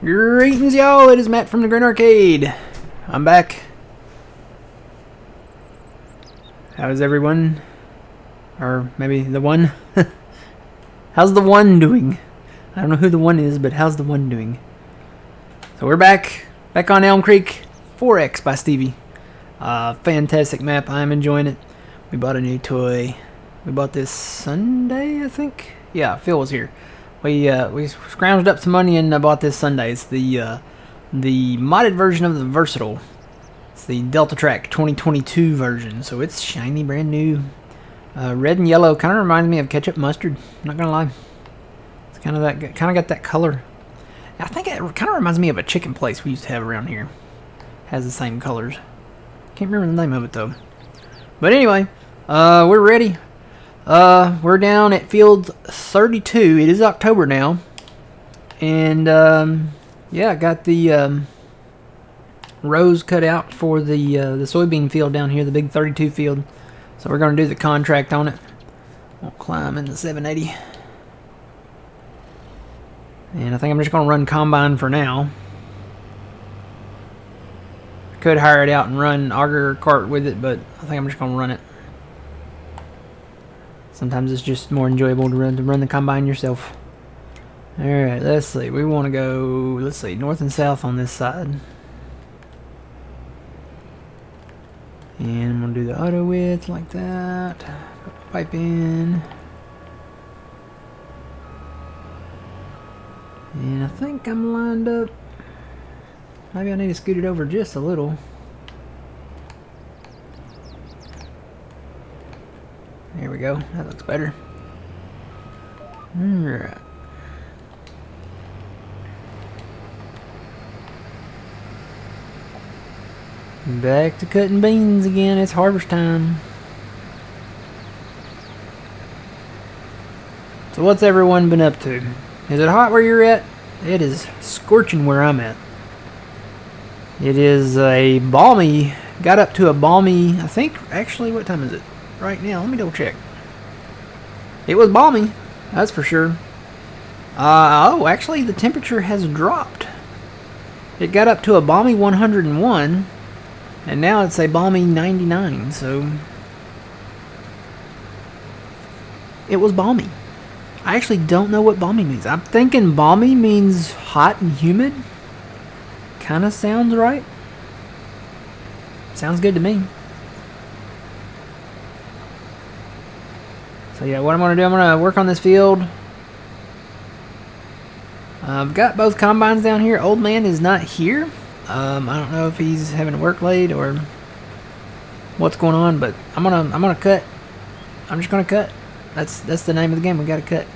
Greetings, y'all. It is Matt from the Green Arcade. I'm back. How's everyone? Or maybe the one? How's the one doing? I don't know who the one is, but how's the one doing? So we're back on Elm Creek 4X by Stevie. Fantastic map. I'm enjoying it. We bought a new toy. We bought this Sunday, I think. Yeah, Phil was here. We scrounged up some money and bought this Sunday. It's the modded version of the Versatile. It's the Delta Track 2022 version. So it's shiny, brand new, red and yellow. Kind of reminds me of ketchup mustard. Not gonna lie. It's kind of got that color. I think it kind of reminds me of a chicken place we used to have around here. Has the same colors. Can't remember the name of it though. But anyway, we're ready. We're down at field 32. It is October now, and yeah, I got the rows cut out for the soybean field down here, the big 32 field. So we're gonna do the contract on it. We'll climb in the 780, and I think I'm just gonna run combine for now. Could hire it out and run auger cart with it, but I think I'm just gonna run it. Sometimes it's just more enjoyable to run the combine yourself. Alright, let's see. We want to go, let's see, north and south on this side. And I'm going to do the auto width like that. Put the pipe in. And I think I'm lined up. Maybe I need to scoot it over just a little. There we go. That looks better. Alright. Back to cutting beans again. It's harvest time. So what's everyone been up to? Is it hot where you're at? It is scorching where I'm at. It is a balmy, got up to a balmy, I think, actually, what time is it? Right now, let me double check. It was balmy, that's for sure. Oh, actually the temperature has dropped. It got up to a balmy 101, and now it's a balmy 99, so it was balmy. I actually don't know what balmy means. I'm thinking balmy means hot and humid. Kinda sounds right. Sounds good to me. So yeah, what I'm going to do, I'm going to work on this field. I've got both combines down here. Old man is not here. I don't know if he's having work late or what's going on, but I'm gonna cut. I'm just gonna cut. That's the name of the game. We got to cut.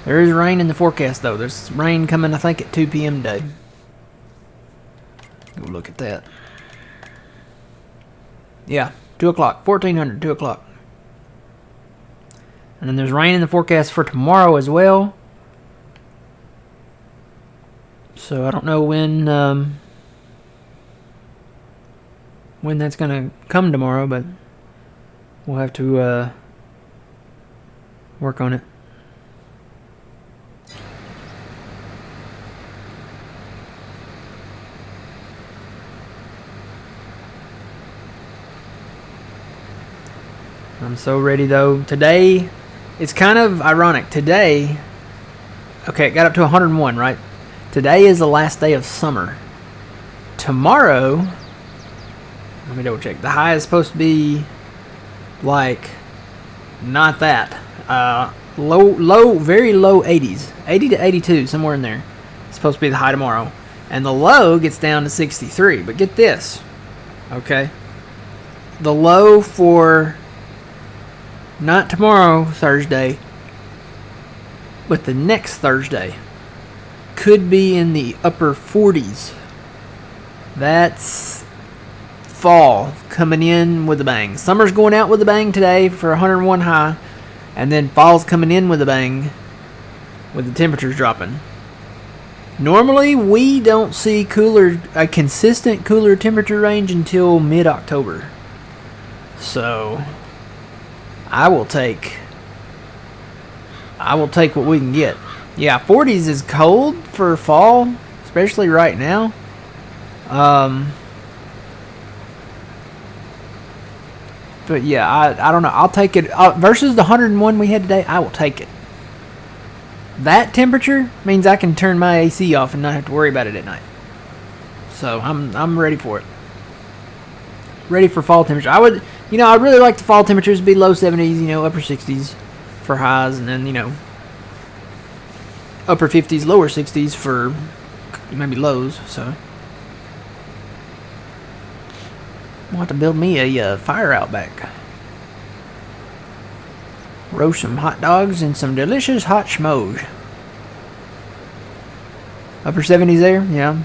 There is rain in the forecast though. There's rain coming, I think, at 2 p.m. today. Go look at that. Yeah, 2 o'clock, 1400, 2 o'clock. And then there's rain in the forecast for tomorrow as well. So I don't know when that's gonna come tomorrow, but we'll have to work on it. I'm so ready though. Today, it's kind of ironic. Today, okay, it got up to 101, right? Today is the last day of summer. Tomorrow, let me double check. The high is supposed to be like, not that. Very low 80s. 80 to 82, somewhere in there. It's supposed to be the high tomorrow. And the low gets down to 63. But get this, okay? The low for not tomorrow, Thursday, but the next Thursday could be in the upper 40s. That's fall coming in with a bang. Summer's going out with a bang today for 101 high, and then fall's coming in with a bang with the temperatures dropping. Normally, we don't see a consistent cooler temperature range until mid-October. So I will take I will take what we can get. Yeah, 40s is cold for fall, especially right now. But yeah, I don't know. I'll take it. Versus the 101 we had today, I will take it. That temperature means I can turn my AC off and not have to worry about it at night. So I'm ready for it. Ready for fall temperature. I really like the fall temperatures to be low 70s, upper 60s for highs, and then, upper 50s, lower 60s for maybe lows. So I'll have to build me a fire out back. Roast some hot dogs and some delicious hot schmoes. Upper 70s there, yeah.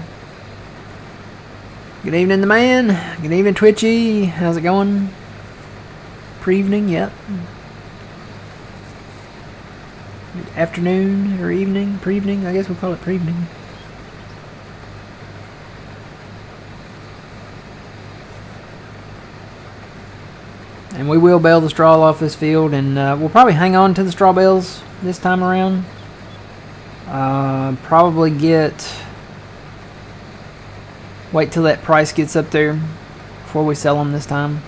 Good evening, the man. Good evening, Twitchy. How's it going? Pre-evening, yep. Good afternoon or evening? Pre-evening, I guess we'll call it pre-evening. And we will bale the straw off this field, and we'll probably hang on to the straw bales this time around. Probably wait till that price gets up there before we sell them this time.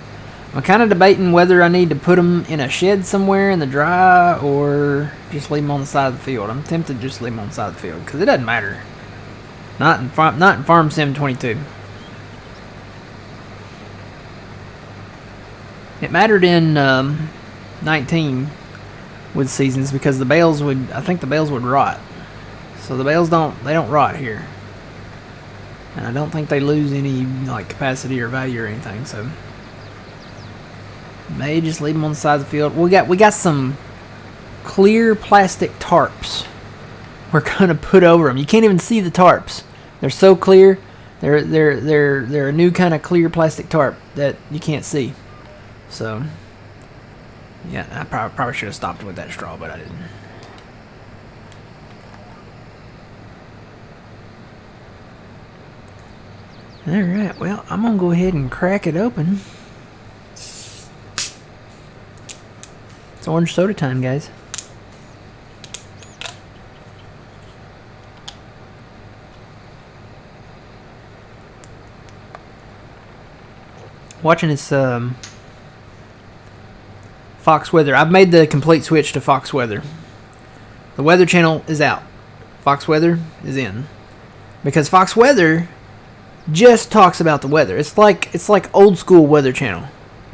I'm kind of debating whether I need to put them in a shed somewhere in the dry or just leave them on the side of the field. I'm tempted to just leave them on the side of the field because it doesn't matter. Not in Farm Sim 22. It mattered in 19 with seasons because I think the bales would rot. So the bales don't rot here. And I don't think they lose any capacity or value or anything, so may just leave them on the side of the field. We got some clear plastic tarps we're gonna put over them. You can't even see the tarps. They're so clear. They're a new kind of clear plastic tarp that you can't see. So, yeah, I probably should have stopped with that straw, but I didn't. Alright, well, I'm going to go ahead and crack it open. It's orange soda time, guys. Watching this, Fox Weather. I've made the complete switch to Fox Weather. The Weather Channel is out. Fox Weather is in. Because Fox Weather just talks about the weather. It's like old school Weather Channel.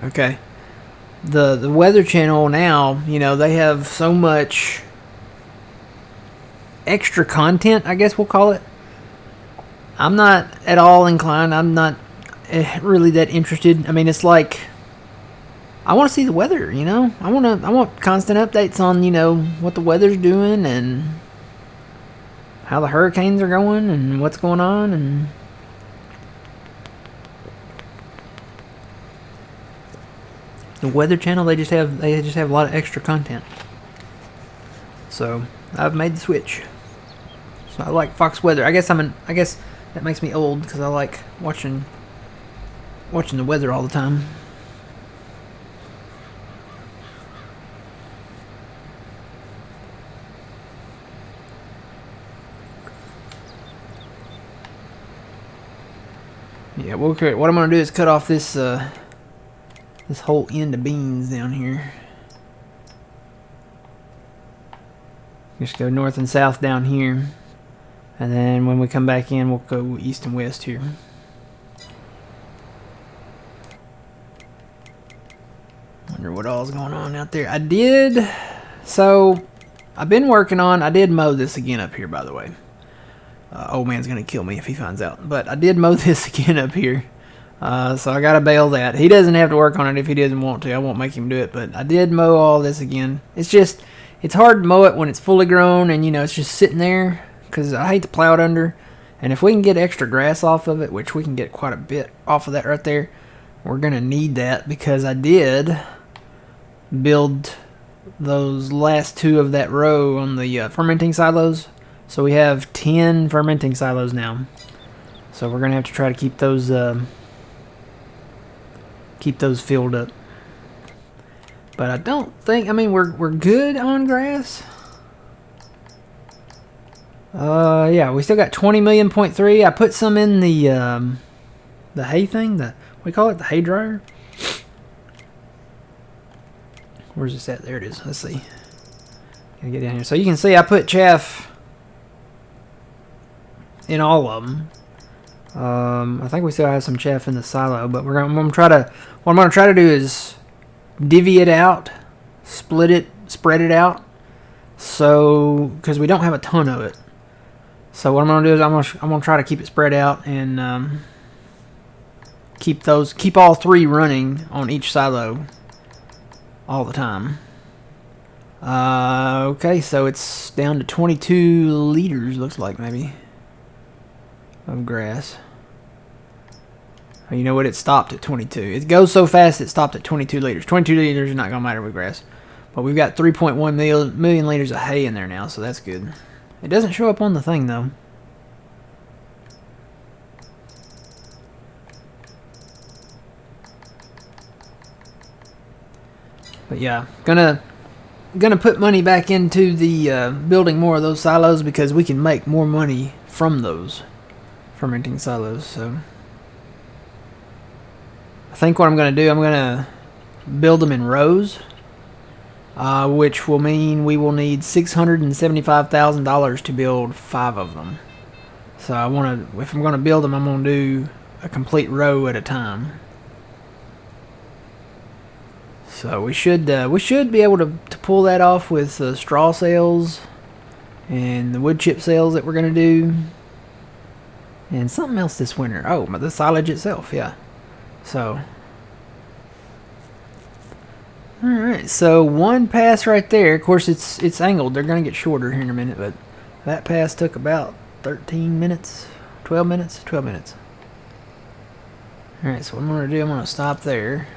Okay? The Weather Channel now, they have so much extra content, I guess we'll call it. I'm not at all inclined. I'm not really that interested. I mean, it's like I want to see the weather, I want constant updates on, what the weather's doing and how the hurricanes are going and what's going on. And the Weather Channel, they just have a lot of extra content. So I've made the switch. So I like Fox Weather. I guess that makes me old because I like watching the weather all the time. Yeah, what I'm gonna do is cut off this this whole end of beans down here. Just go north and south down here, and then when we come back in, we'll go east and west here. Wonder what all's going on out there. I've been working on. I did mow this again up here, by the way. Old man's gonna kill me if he finds out. But I did mow this again up here. So I gotta bale that. He doesn't have to work on it if he doesn't want to. I won't make him do it. But I did mow all this again. It's hard to mow it when it's fully grown and it's just sitting there because I hate to plow it under. And if we can get extra grass off of it, which we can get quite a bit off of that right there, we're gonna need that because I did build those last two of that row on the fermenting silos. So we have 10 fermenting silos now. So we're gonna have to try to keep those filled up. But I don't think. I mean, we're good on grass. Yeah, we still got 20 million.3. I put some in the hay thing. What do you call it? The hay dryer. Where's this at? There it is. Let's see. Gotta get down here. So you can see I put chaff in all of them. I think we still have some chaff in the silo, but what I'm gonna try to do is divvy it out, split it, spread it out. So, because we don't have a ton of it. So what I'm gonna do is I'm gonna try to keep it spread out and keep all three running on each silo all the time. Okay, so it's down to 22 liters, looks like, maybe, of grass. You know what? It stopped at 22. It goes so fast it stopped at 22 liters. 22 liters is not going to matter with grass. But we've got 3.1 million liters of hay in there now, so that's good. It doesn't show up on the thing, though. But yeah, gonna put money back into the building more of those silos because we can make more money from those fermenting silos. So I think what I'm going to do, I'm going to build them in rows, which will mean we will need $675,000 to build 5 of them. So if I'm going to build them, I'm going to do a complete row at a time. So we should be able to pull that off with the straw sales and the wood chip sales that we're going to do, and something else this winter. Oh, the silage itself, yeah. So, alright, so one pass right there. Of course, it's angled. They're going to get shorter here in a minute, but that pass took about 13 minutes, 12 minutes, 12 minutes. Alright, so what I'm going to do, I'm going to stop there.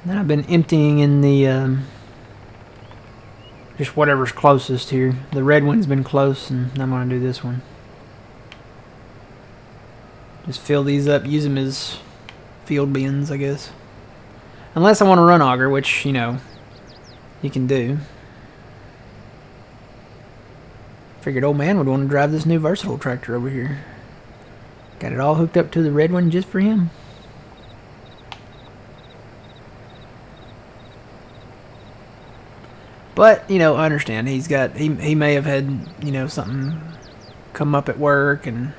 Then I've been emptying in the, just whatever's closest here. The red one's been close, and I'm going to do this one. Just fill these up, use them as field bins, I guess. Unless I want to run auger, which, you know, you can do. Figured old man would want to drive this new versatile tractor over here. Got it all hooked up to the red one just for him. But, you know, I understand. He may have had, you know, something come up at work, and,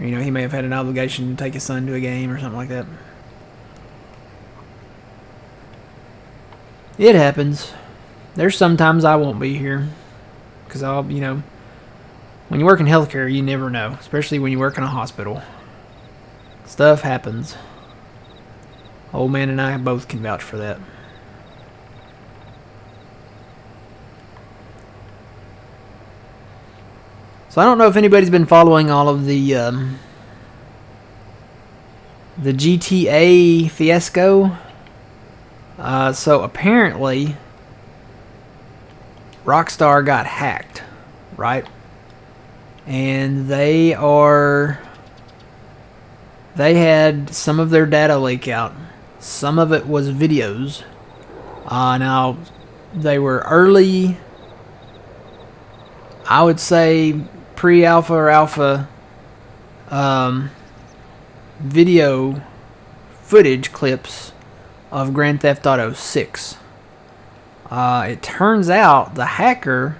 you know, he may have had an obligation to take his son to a game or something like that. It happens. There's sometimes I won't be here. Because you know, when you work in healthcare, you never know. Especially when you work in a hospital. Stuff happens. Old man and I both can vouch for that. So I don't know if anybody's been following all of the GTA fiasco. So apparently Rockstar got hacked, right? And they had some of their data leak out. Some of it was videos. Now they were early, I would say pre-alpha or alpha video footage clips of Grand Theft Auto 6. It turns out the hacker,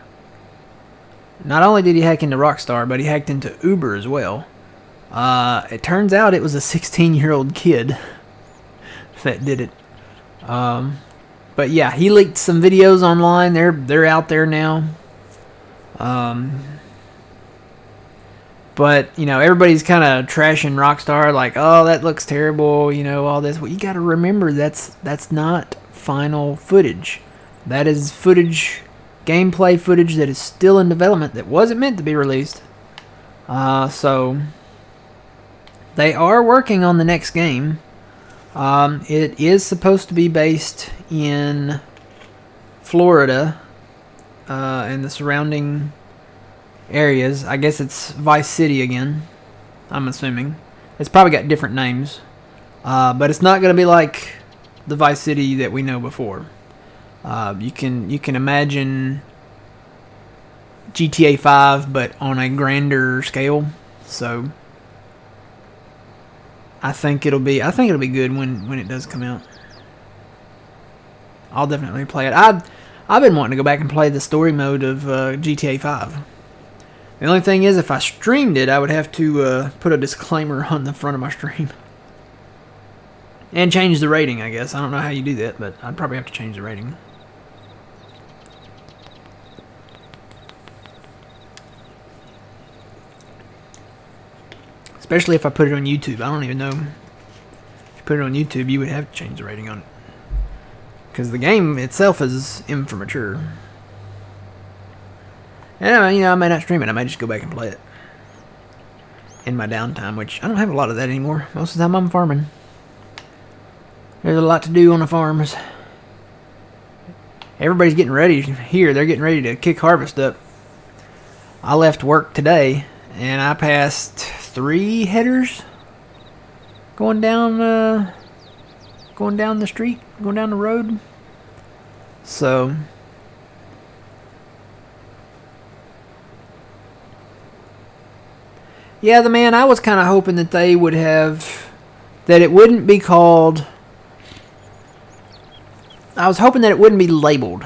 not only did he hack into Rockstar, but he hacked into Uber as well. It turns out it was a 16-year-old kid that did it. But yeah, he leaked some videos online. They're out there now. But, you know, everybody's kind of trashing Rockstar, like, oh, that looks terrible, you know, all this. Well, you got to remember that's not final footage. That is footage, gameplay footage that is still in development that wasn't meant to be released. So they are working on the next game. It is supposed to be based in Florida and the surrounding areas. I guess it's Vice City again, I'm assuming. It's probably got different names. But it's not going to be like the Vice City that we know before. You can imagine GTA 5, but on a grander scale. So I think it'll be good when it does come out. I'll definitely play it. I've been wanting to go back and play the story mode of GTA 5. The only thing is, if I streamed it, I would have to put a disclaimer on the front of my stream. And change the rating, I guess. I don't know how you do that, but I'd probably have to change the rating. Especially if I put it on YouTube. I don't even know. If you put it on YouTube, you would have to change the rating on it. Because the game itself is immature. And I may not stream it. I might just go back and play it in my downtime, which I don't have a lot of that anymore. Most of the time I'm farming. There's a lot to do on the farms. Everybody's getting ready here. They're getting ready to kick harvest up. I left work today, and I passed 3 headers going down the street, going down the road. So yeah, I was kind of hoping that they would have, that it wouldn't be called, I was hoping that it wouldn't be labeled.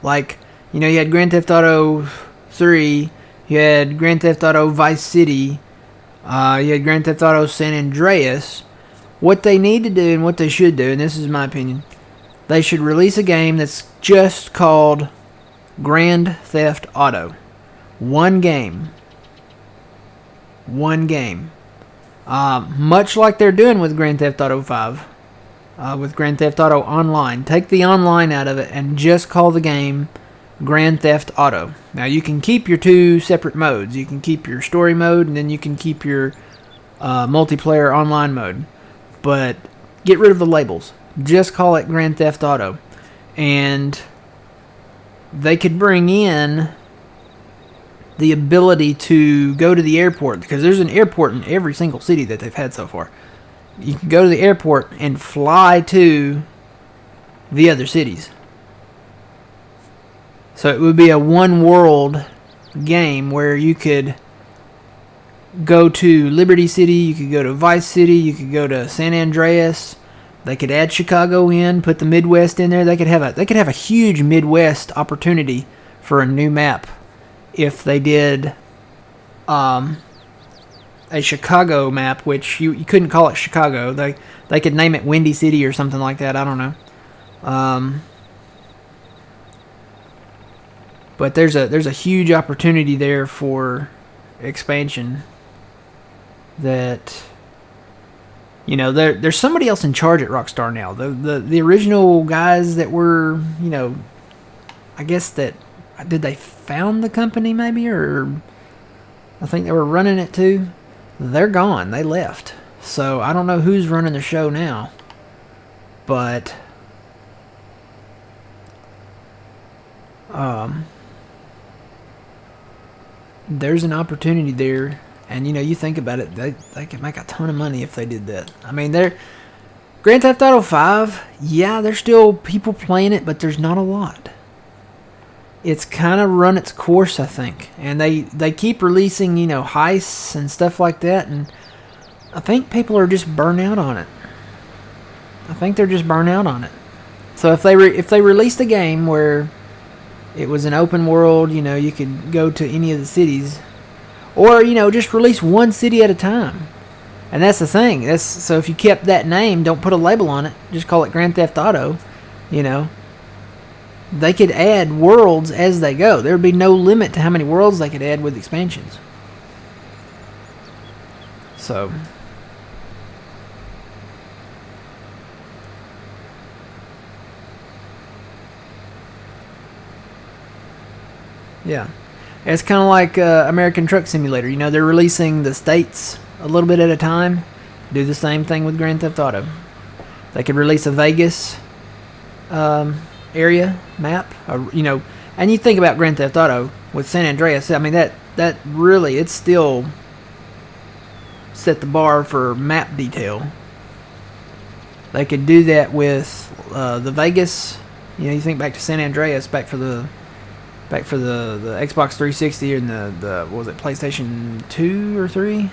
Like, you had Grand Theft Auto 3, you had Grand Theft Auto Vice City, you had Grand Theft Auto San Andreas. What they need to do and what they should do, and this is my opinion, they should release a game that's just called Grand Theft Auto. One game. Much like they're doing with Grand Theft Auto 5. With Grand Theft Auto Online. Take the online out of it and just call the game Grand Theft Auto. Now you can keep your 2 separate modes. You can keep your story mode, and then you can keep your multiplayer online mode. But get rid of the labels. Just call it Grand Theft Auto. And they could bring in the ability to go to the airport, because there's an airport in every single city that they've had so far. You can go to the airport and fly to the other cities. So it would be a one world game where you could go to Liberty City, you could go to Vice City, you could go to San Andreas. They could add Chicago in, put the Midwest in there. They could have a huge Midwest opportunity for a new map if they did a Chicago map, which you couldn't call it Chicago. They could name it Windy City or something like that. I don't know. But there's a huge opportunity there for expansion. That there's somebody else in charge at Rockstar now. The original guys that were I guess that did they found the company maybe, or I think they were running it too. They're gone. They left. So I don't know who's running the show now. But there's an opportunity there, and you think about it, they could make a ton of money if they did that. I mean, Grand Theft Auto 5, yeah, there's still people playing it, but there's not a lot. It's kind of run its course, I think. And they keep releasing, heists and stuff like that. And I think people are just burnt out on it. So if they released a game where it was an open world, you could go to any of the cities. Or, just release one city at a time. And that's the thing. So if you kept that name, don't put a label on it. Just call it Grand Theft Auto, They could add worlds as they go. There would be no limit to how many worlds they could add with expansions. So yeah. It's kind of like American Truck Simulator. They're releasing the states a little bit at a time. Do the same thing with Grand Theft Auto. They could release a Vegas area map, and you think about Grand Theft Auto with San Andreas. I mean, that really, it's still set the bar for map detail. They could do that with the Vegas You know, you think back to San Andreas, back for the Xbox 360 and the what was it, PlayStation 2 or 3?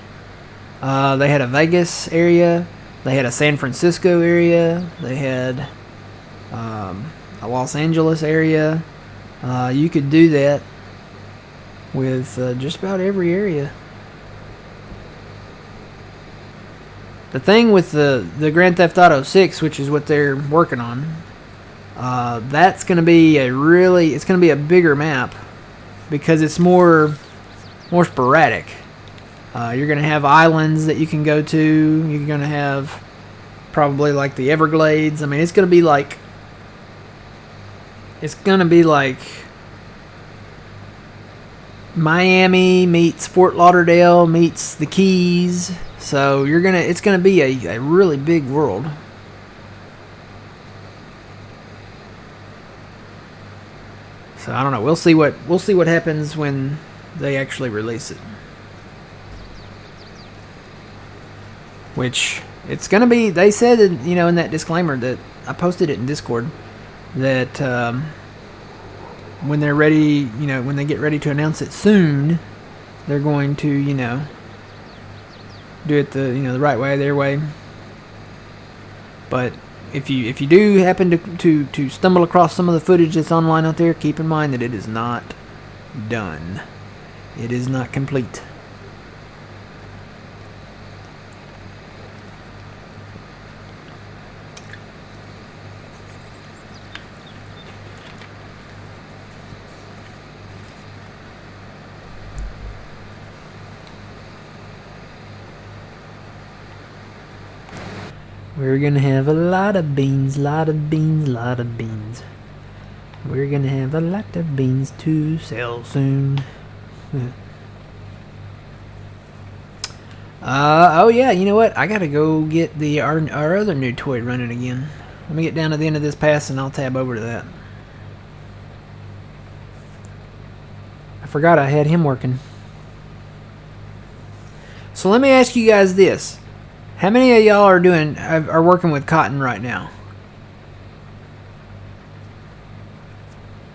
They had a Vegas area. They had a San Francisco area. They had a Los Angeles area. You could do that with just about every area. The thing with the Grand Theft Auto 6, which is what they're working on, that's going to be it's going to be a bigger map because it's more sporadic. You're going to have islands that you can go to. You're going to have probably like the Everglades. I mean, it's going to be like Miami meets Fort Lauderdale meets the Keys. So it's gonna be a really big world. So I don't know. We'll see what happens when they actually release it. Which it's gonna be. They said, you know, in that disclaimer that I posted it in Discord, that when they're ready, you know, when they get ready to announce it soon, they're going to, you know, do it the right way, their way. But if you do happen to stumble across some of the footage that's online out there, keep in mind that it is not done. It is not complete. We're gonna have a lot of beans, lot of beans, lot of beans. We're gonna have a lot of beans to sell soon. Oh yeah, you know what? I gotta go get our other new toy running again. Let me get down to the end of this pass and I'll tab over to that. I forgot I had him working. So let me ask you guys this. How many of y'all are working with cotton right now?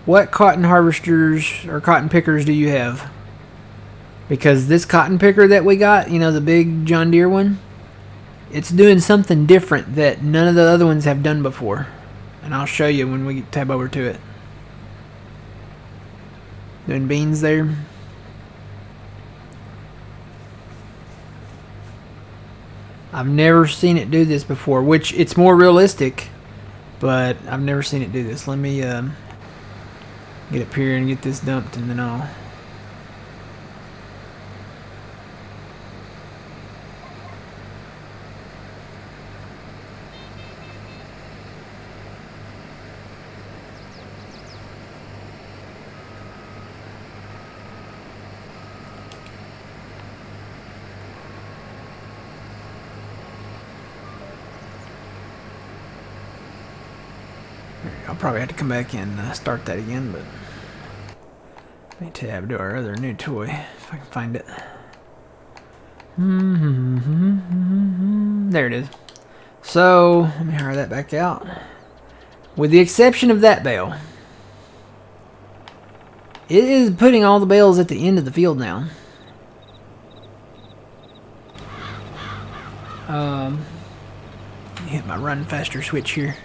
What cotton harvesters or cotton pickers do you have? Because this cotton picker that we got, you know, the big John Deere one, it's doing something different that none of the other ones have done before. And I'll show you when we tab over to it. Doing beans there. I've never seen it do this before, which it's more realistic, but I've never seen it do this. Let me get up here and get this dumped, and then I'll... I'll probably have to come back and start that again, but let me tab to our other new toy if I can find it. There it is. So let me hire that back out. With the exception of that bale, it is putting all the bales at the end of the field now. Hit my run faster switch here.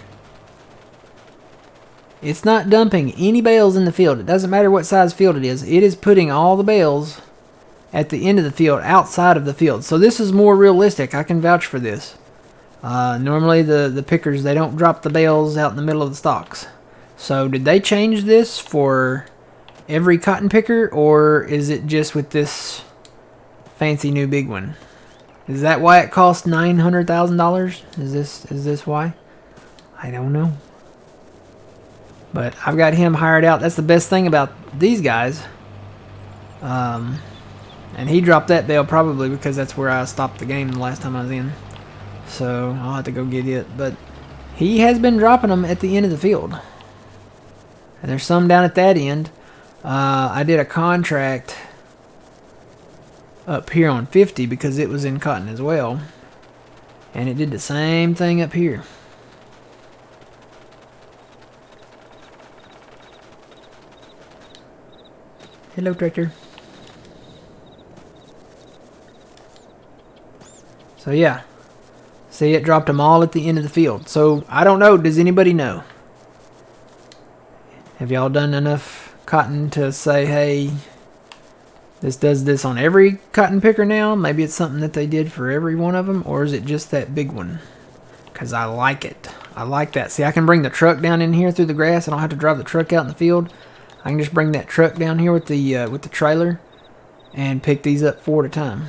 It's not dumping any bales in the field. It doesn't matter what size field it is. It is putting all the bales at the end of the field, outside of the field. So this is more realistic. I can vouch for this. Normally the pickers, they don't drop the bales out in the middle of the stalks. So did they change this for every cotton picker, or is it just with this fancy new big one? Is that why it costs $900,000? Is this why? I don't know. But I've got him hired out. That's the best thing about these guys. And he dropped that bale probably because that's where I stopped the game the last time I was in. So I'll have to go get it. But he has been dropping them at the end of the field. And there's some down at that end. I did a contract up here on 50 because it was in cotton as well. And it did the same thing up here. Hello, tractor. So yeah. See, it dropped them all at the end of the field. So, I don't know. Does anybody know? Have y'all done enough cotton to say, hey, this does this on every cotton picker now? Maybe it's something that they did for every one of them, or is it just that big one? Because I like it. I like that. See, I can bring the truck down in here through the grass. I don't have to drive the truck out in the field. I can just bring that truck down here with the trailer and pick these up 4 at a time.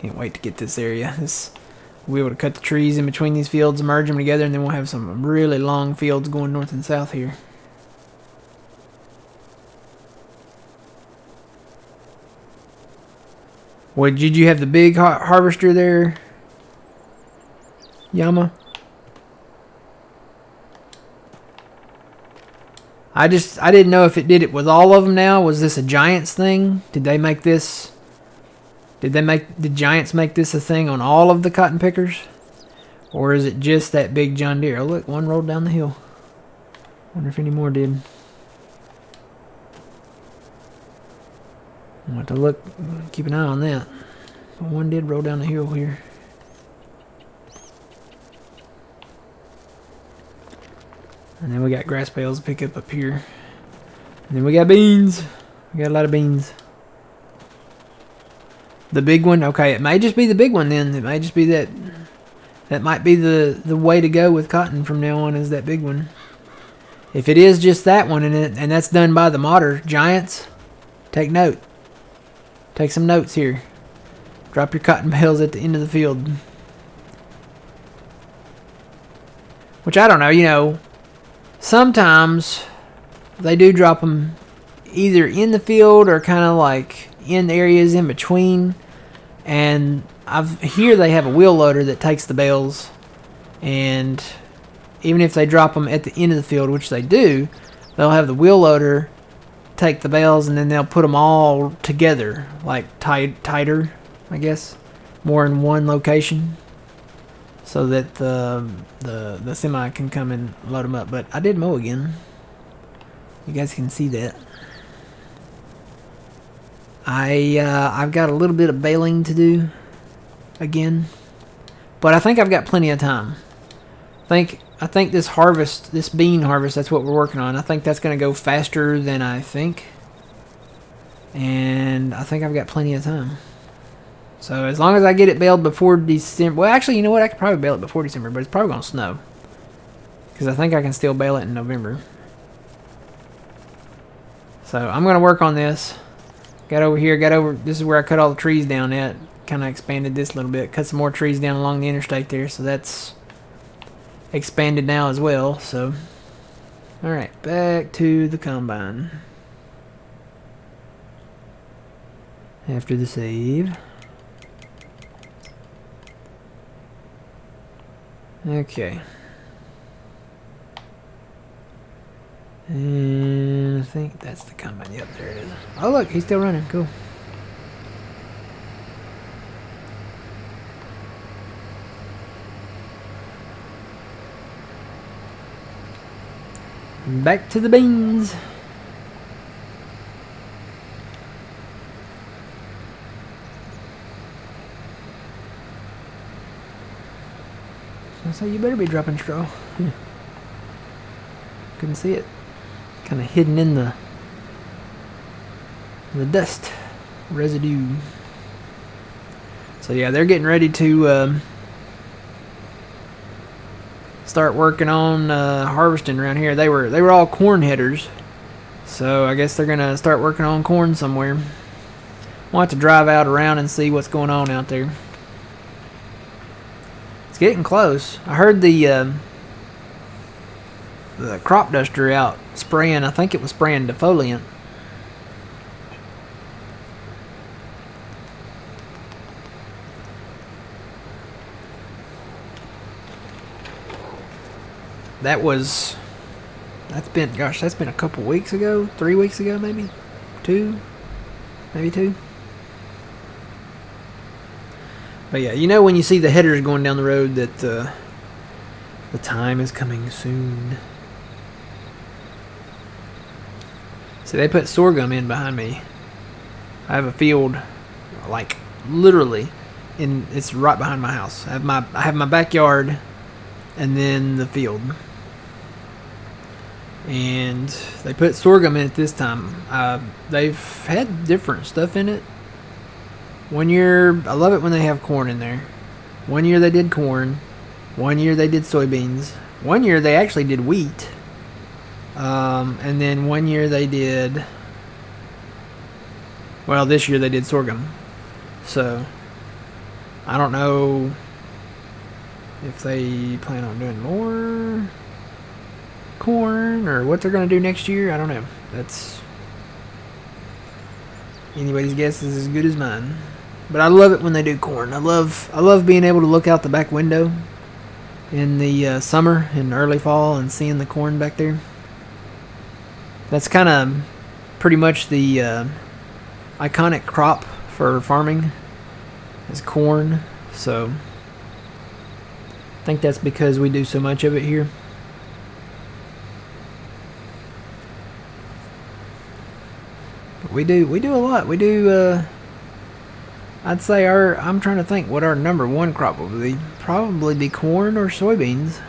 Can't wait to get this area. We'll be able to cut the trees in between these fields, merge them together, and then we'll have some really long fields going north and south here. What, did you have the big harvester there, Yama? I didn't know if it did it with all of them now. Was this a Giants thing? Did they make this? Did Giants make this a thing on all of the cotton pickers? Or is it just that big John Deere? Oh look, one rolled down the hill. Wonder if any more did. I'll have to look, keep an eye on that. But one did roll down the hill here. And then we got grass bales to pick up here. And then we got beans. We got a lot of beans. The big one, okay, it may just be the big one then. It may just be that. That might be the way to go with cotton from now on, is that big one. If it is just that one and that's done by the modder Giants, take note. Take some notes here. Drop your cotton bales at the end of the field. Which I don't know, you know, sometimes they do drop them either in the field or kind of like in areas in between. And here they have a wheel loader that takes the bales, and even if they drop them at the end of the field, which they do, they'll have the wheel loader take the bales and then they'll put them all together, like tighter, I guess, more in one location, so that the semi can come and load them up. But I did mow again. You guys can see that. I've got a little bit of baling to do again, but I think I've got plenty of time. I think this harvest, this bean harvest, that's what we're working on. I think that's going to go faster than I think, and I think I've got plenty of time. So as long as I get it baled before December, well, actually, you know what? I could probably bale it before December, but it's probably going to snow, because I think I can still bale it in November. So I'm going to work on this. Got over here, this is where I cut all the trees down at. Kind of expanded this a little bit. Cut some more trees down along the interstate there, so that's expanded now as well. So, alright, back to the combine. After the save. Okay. And I think that's the combine. Yep, there it is. Oh look, he's still running. Cool. Back to the beans. So you better be dropping straw. Couldn't see it. Kind of hidden in the dust residue. So yeah, they're getting ready to start working on harvesting around here. They were all corn headers, so I guess they're gonna start working on corn somewhere. We'll have to drive out around and see what's going on out there. It's getting close. I heard the crop duster out spraying. I think it was spraying defoliant. That's been a couple weeks ago, 3 weeks ago, maybe 2. But yeah, you know when you see the headers going down the road that the time is coming soon. So they put sorghum in behind me. I have a field, like literally, it's right behind my house. I have my backyard, and then the field. And they put sorghum in it this time. They've had different stuff in it. One year, I love it when they have corn in there. One year they did corn. One year they did soybeans. One year they actually did wheat. And then one year they did... Well, this year they did sorghum. So, I don't know if they plan on doing more corn or what they're going to do next year. I don't know. That's... anybody's guess is as good as mine. But I love it when they do corn. I love being able to look out the back window in the summer and early fall and seeing the corn back there. That's kind of pretty much the iconic crop for farming is corn. So I think that's because we do so much of it here. But we do a lot. We do I'd say I'm trying to think what our number one crop would be. Probably be corn or soybeans.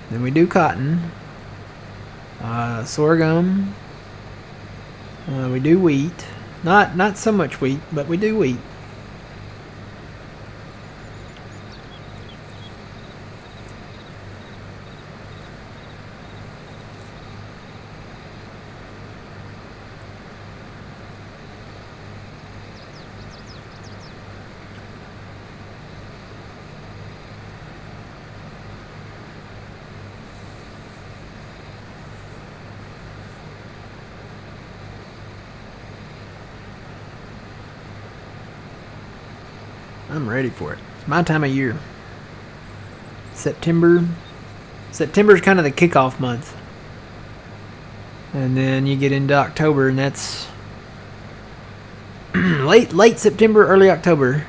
Then we do cotton, sorghum. We do wheat. Not so much wheat, but we do wheat. I'm ready for it. It's my time of year. September's kind of the kickoff month. And then you get into October, and that's late September, early October.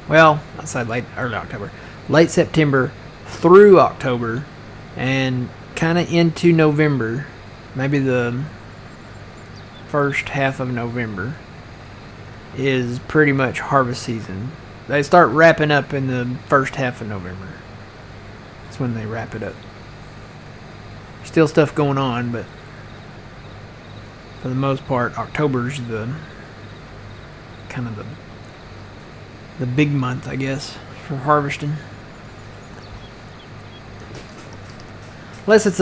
Well, I said early October. Late September through October, and kind of into November. Maybe the first half of November is pretty much harvest season. They start wrapping up in the first half of November. That's when they wrap it up. Still stuff going on, but for the most part, October's the kind of the big month, I guess, for harvesting. Unless it's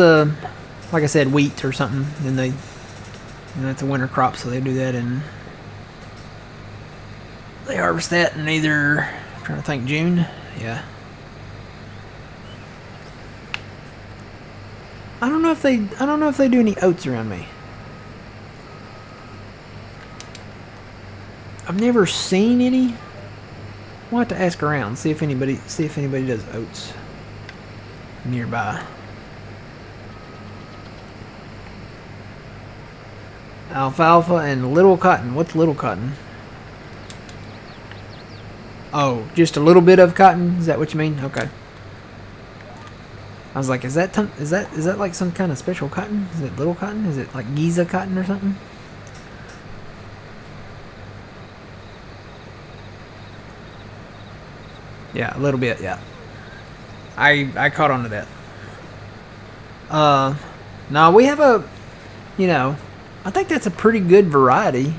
like I said, wheat or something, then that's a winter crop, so they do that and they harvest that in either, I'm trying to think, June. Yeah. I don't know if they do any oats around me. I've never seen any. We'll have to ask around, see if anybody does oats nearby. Alfalfa and little cotton. What's little cotton? Oh, just a little bit of cotton? Is that what you mean? Okay. I was like, is that like some kind of special cotton? Is it little cotton? Is it like Giza cotton or something? Yeah, a little bit, yeah. I caught on to that. Now we have I think that's a pretty good variety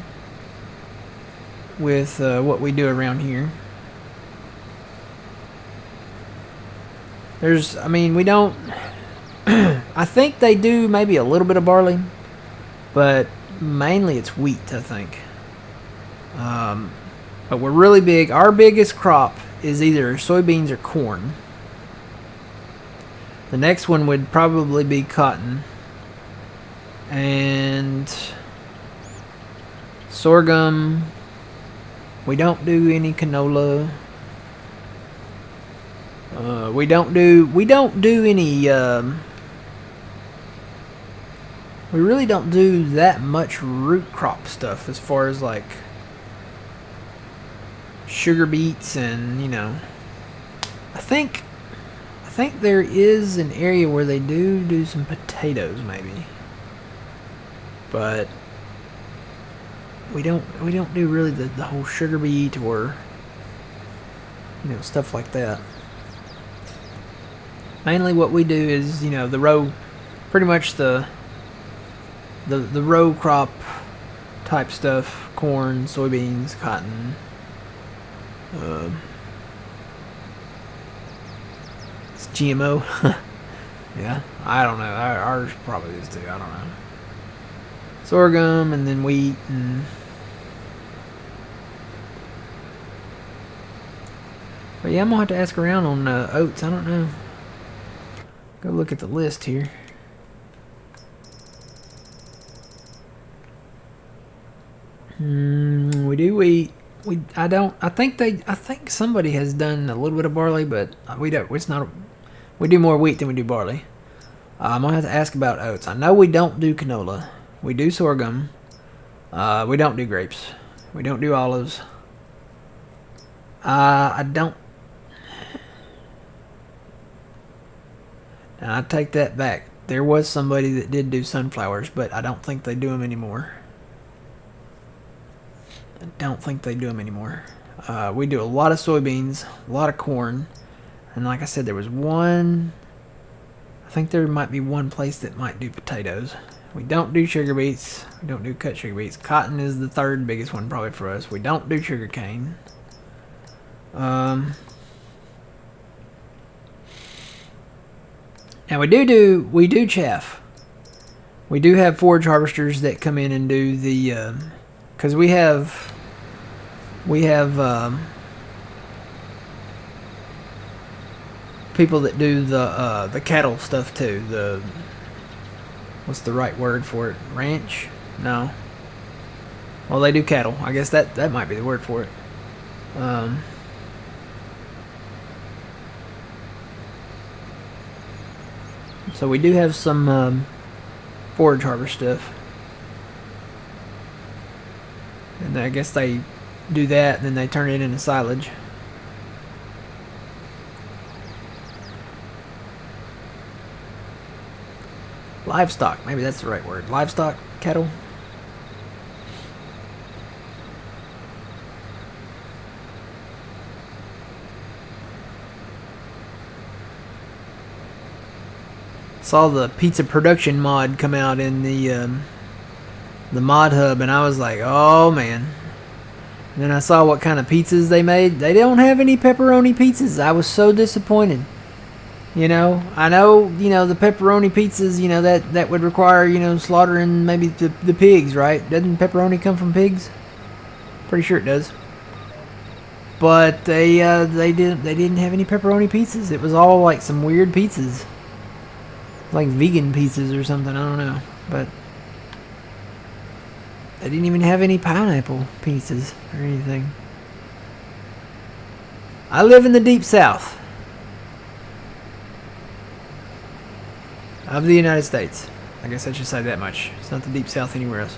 with what we do around here. We don't... I think they do maybe a little bit of barley, but mainly it's wheat, I think. But we're really big. Our biggest crop is either soybeans or corn. The next one would probably be cotton. And sorghum. We don't do any canola. We don't do any. We really don't do that much root crop stuff as far as like sugar beets, and you know, I think there is an area where they do some potatoes maybe, but we don't do really the whole sugar beet or, you know, stuff like that. Mainly what we do is, you know, the row, pretty much the row crop type stuff: corn, soybeans, cotton. It's GMO. Yeah, I don't know. Ours probably is too. I don't know. Sorghum, and then wheat, and but yeah, I'm gonna have to ask around on oats. I don't know. Go look at the list here. We do wheat. I think somebody has done a little bit of barley, but we don't. It's not. We do more wheat than we do barley. I'm gonna have to ask about oats. I know we don't do canola. We do sorghum. We don't do grapes. We don't do olives. I don't. Now I take that back. There was somebody that did do sunflowers, but I don't think they do them anymore. I don't think they do them anymore. We do a lot of soybeans, a lot of corn, and like I said, there was one. I think there might be one place that might do potatoes. We don't do sugar beets. We don't do cut sugar beets. Cotton is the third biggest one probably for us. We don't do sugar cane. Now we do chaff. We do have forage harvesters that come in and do the, because we have people that do the cattle stuff too. The, what's the right word for it? Ranch? No. Well, they do cattle. I guess that might be the word for it. So we do have some forage harvest stuff. And I guess they do that, and then they turn it into silage. Livestock, maybe that's the right word. Livestock, cattle. Saw the pizza production mod come out in the mod hub, and I was like, oh man. And then I saw what kind of pizzas they made. They don't have any pepperoni pizzas. I was so disappointed. You know, I know, you know, the pepperoni pizzas, you know, that would require, you know, slaughtering maybe the pigs, right? Doesn't pepperoni come from pigs? Pretty sure it does. But they didn't have any pepperoni pizzas. It was all like some weird pizzas. Like vegan pizzas or something, I don't know. But they didn't even have any pineapple pizzas or anything. I live in the deep south of the United States. I guess I should say that much. It's not the deep south anywhere else.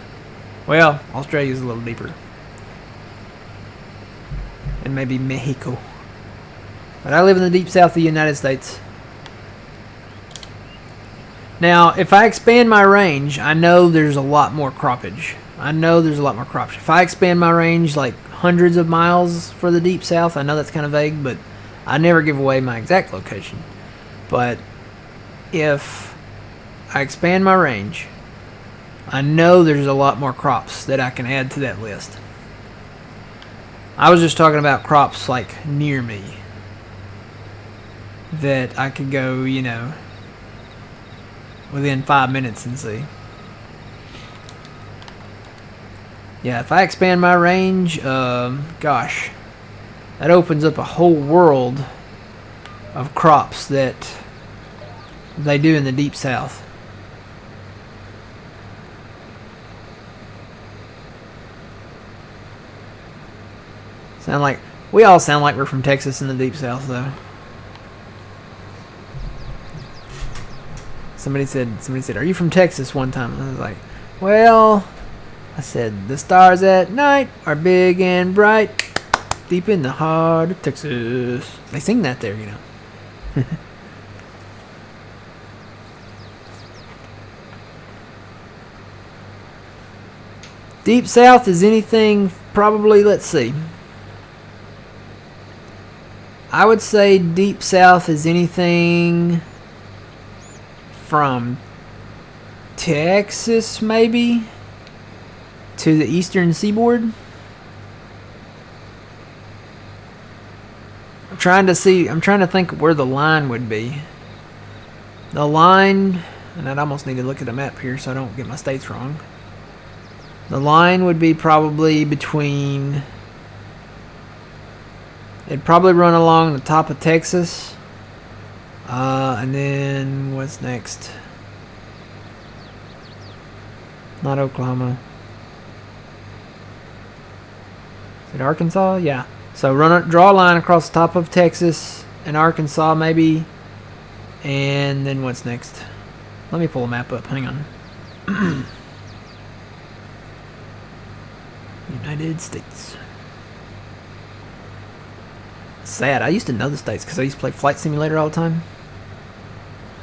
Well, Australia's a little deeper. And maybe Mexico. But I live in the deep south of the United States. Now, if I expand my range, I know there's a lot more croppage. If I expand my range like hundreds of miles for the deep south, I know that's kind of vague, but I never give away my exact location. But if I expand my range, I know there's a lot more crops that I can add to that list. I was just talking about crops like near me that I could go, you know, within 5 minutes and see. Yeah, if I expand my range, gosh, that opens up a whole world of crops that they do in the deep south. We all sound like we're from Texas in the deep south, though. Somebody said, "Are you from Texas?" one time. And I was like, well, I said, the stars at night are big and bright. Deep in the heart of Texas. They sing that there, you know. Deep South is anything, probably, let's see. I would say Deep South is anything from Texas, maybe, to the eastern seaboard. I'm trying to think where the line would be. The line, and I'd almost need to look at the map here so I don't get my states wrong. The line would be probably between... It'd probably run along the top of Texas. And then what's next? Not Oklahoma. Is it Arkansas? Yeah. So draw a line across the top of Texas and Arkansas maybe. And then what's next? Let me pull a map up. Hang on. United States. Sad. I used to know the states because I used to play Flight Simulator all the time.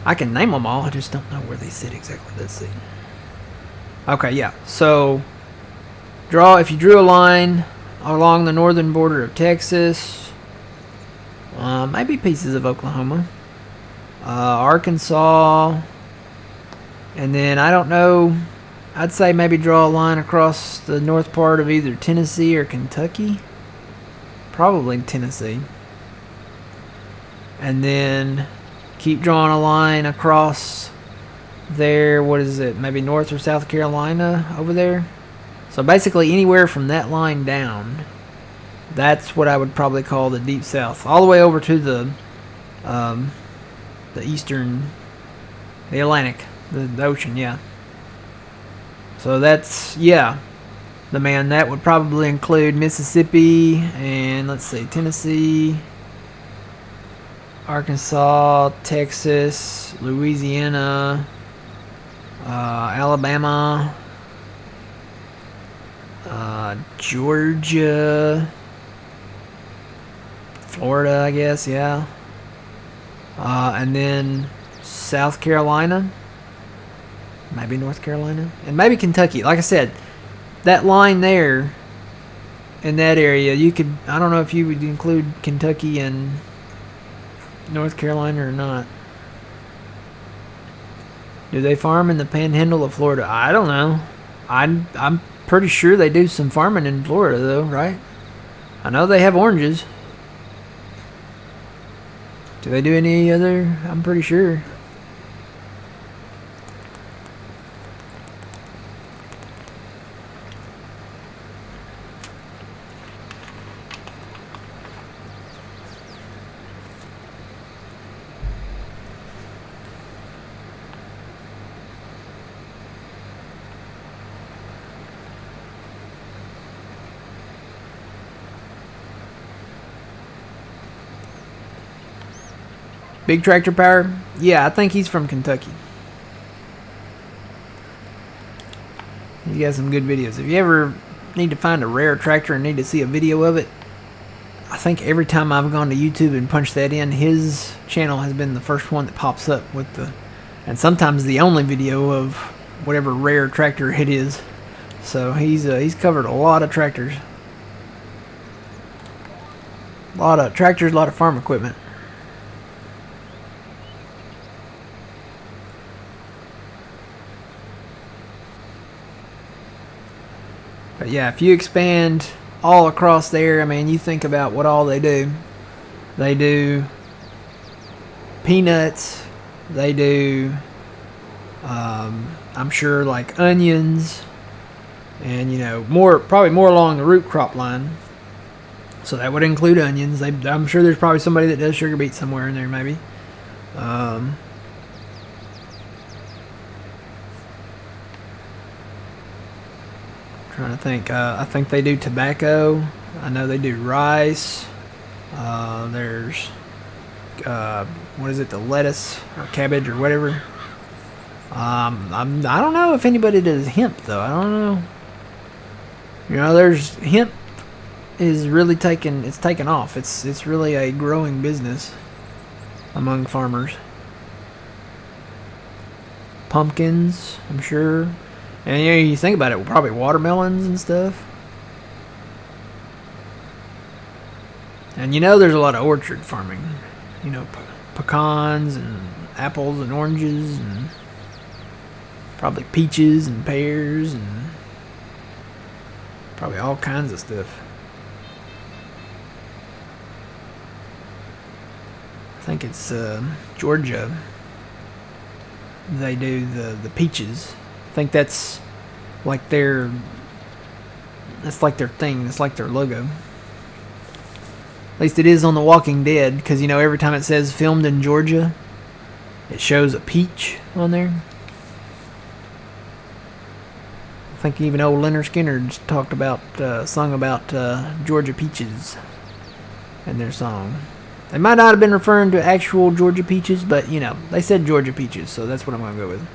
I can name them all. I just don't know where they sit exactly. Let's see. Okay, yeah. So, if you drew a line along the northern border of Texas, maybe pieces of Oklahoma, Arkansas, and then I don't know. I'd say maybe draw a line across the north part of either Tennessee or Kentucky. Probably Tennessee. And then keep drawing a line across there. What is it? Maybe North or South Carolina over there. So basically anywhere from that line down. That's what I would probably call the Deep South. All the way over to the eastern, the Atlantic, the ocean, yeah. So that's, yeah, that would probably include Mississippi and, let's see, Tennessee, Arkansas, Texas, Louisiana, Alabama, Georgia, Florida, I guess, yeah. And then South Carolina. Maybe North Carolina. And maybe Kentucky. Like I said, that line there in that area, you could... I don't know if you would include Kentucky and North Carolina or not. Do they farm in the panhandle of Florida? I don't know. I'm pretty sure they do some farming in Florida, though, right? I know they have oranges. Do they do any other? I'm pretty sure. Big Tractor Power? Yeah, I think he's from Kentucky. He got some good videos. If you ever need to find a rare tractor and need to see a video of it, I think every time I've gone to YouTube and punched that in, his channel has been the first one that pops up with the... And sometimes the only video of whatever rare tractor it is. So he's covered a lot of tractors. A lot of tractors, a lot of farm equipment. But yeah, if you expand all across there, I mean, you think about what all they do. They do peanuts. They do, I'm sure, like onions. And, you know, probably more along the root crop line. So that would include onions. I'm sure there's probably somebody that does sugar beet somewhere in there, maybe. Trying to think. I think they do tobacco. I know they do rice. There's what is it? The lettuce or cabbage or whatever. I don't know if anybody does hemp though. I don't know. You know, there's hemp is really taken off. It's really a growing business among farmers. Pumpkins, I'm sure. And you think about it, probably watermelons and stuff. And there's a lot of orchard farming. Pecans and apples and oranges and probably peaches and pears and probably all kinds of stuff. I think it's Georgia. They do the peaches. I think that's like their thing. It's like their logo. At least it is on The Walking Dead, because every time it says filmed in Georgia, it shows a peach on there. I think even old Leonard Skinner sung about Georgia peaches in their song. They might not have been referring to actual Georgia peaches, but they said Georgia peaches, so that's what I'm going to go with.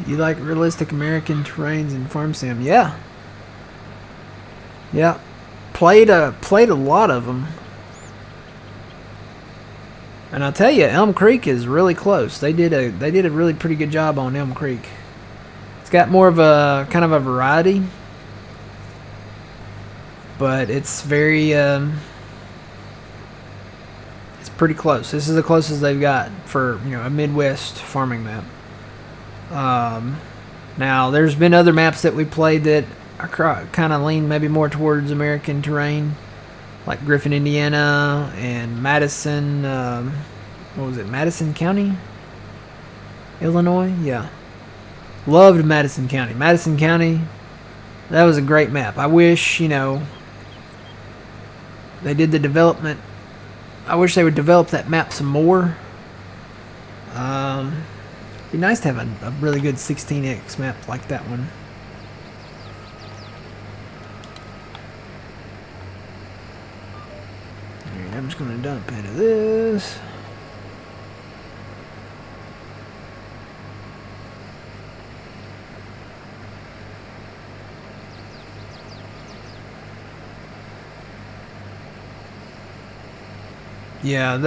You like realistic American terrains and farm sim? Yeah. Played a lot of them. And I'll tell you, Elm Creek is really close. They did a really pretty good job on Elm Creek. It's got more of a kind of a variety, but it's very it's pretty close. This is the closest they've got for a Midwest farming map. Now there's been other maps that we played that are kind of lean maybe more towards American terrain, like Griffin, Indiana, and Madison. What was it? Madison County, Illinois. Yeah, loved Madison County. Madison County, that was a great map. I wish they did the development. I wish they would develop that map some more. It'd be nice to have a really good 16x map like that one. Alright, I'm just going to dump into this. Yeah,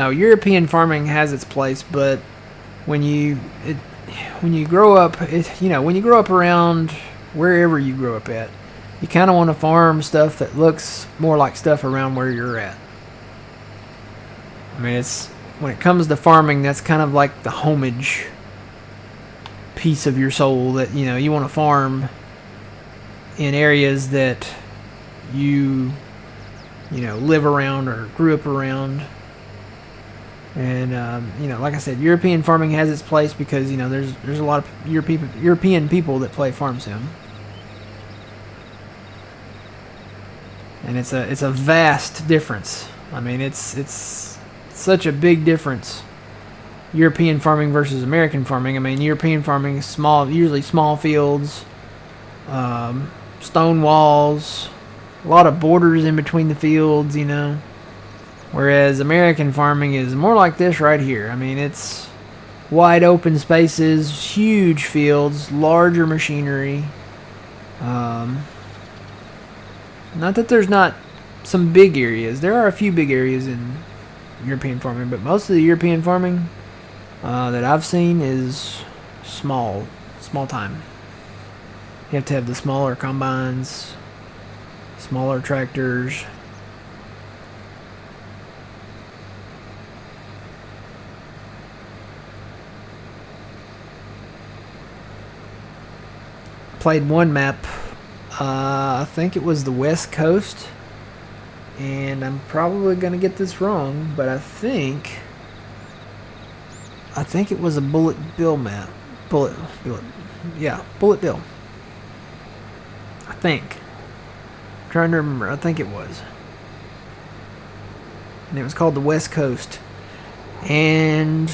European farming has its place, but when you grow up, when you grow up around wherever you grow up at, you kind of want to farm stuff that looks more like stuff around where you're at. I mean, when it comes to farming, that's kind of like the homage piece of your soul that you want to farm in areas that you live around or grew up around. And like I said, European farming has its place because there's a lot of European people that play farm sim, and it's a vast difference. I mean, it's such a big difference. European farming versus American farming. I mean, European farming is usually small fields, stone walls, a lot of borders in between the fields, Whereas American farming is more like this right here. I mean, it's wide open spaces, huge fields, larger machinery. Not that there's not some big areas. There are a few big areas in European farming, but most of the European farming that I've seen is small time. You have to have the smaller combines, smaller tractors. played one map. I think it was the West Coast. And I'm probably going to get this wrong, but I think it was a Bullet Bill map. Bullet Bill. I think. I'm trying to remember. I think it was. And it was called the West Coast. And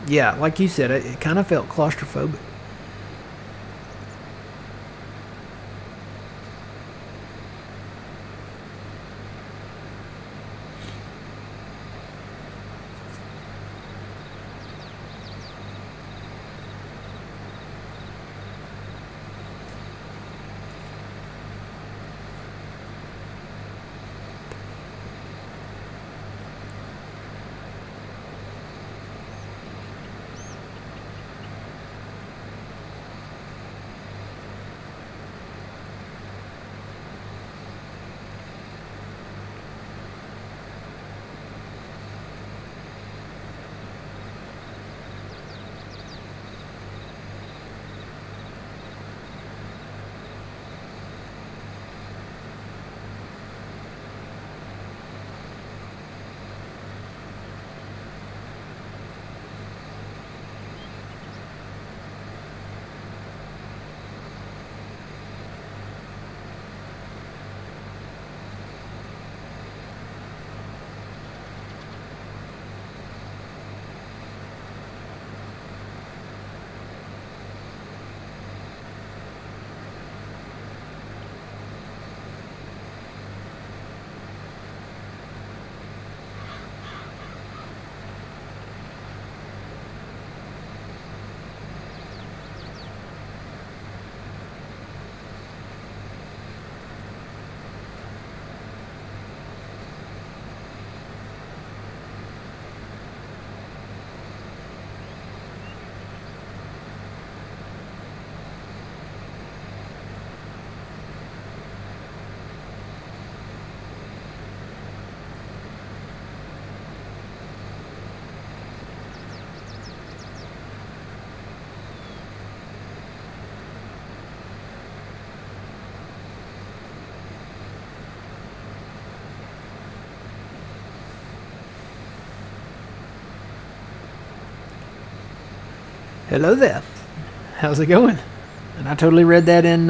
yeah, like you said, it kind of felt claustrophobic. Hello there. How's it going? And I totally read that in,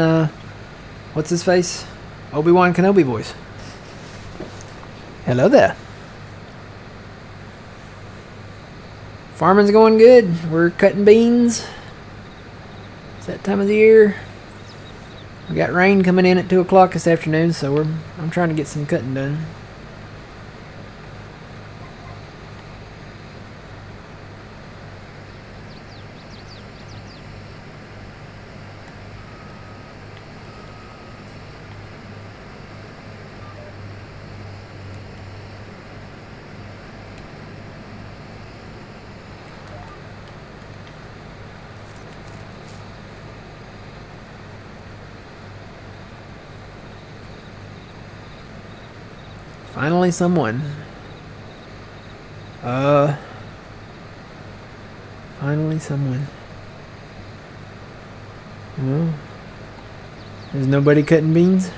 what's his face? Obi-Wan Kenobi voice. Hello there. Farming's going good. We're cutting beans. It's that time of the year. We got rain coming in at 2 o'clock this afternoon, so I'm trying to get some cutting done. Finally someone. Finally someone. Well, there's nobody cutting beans?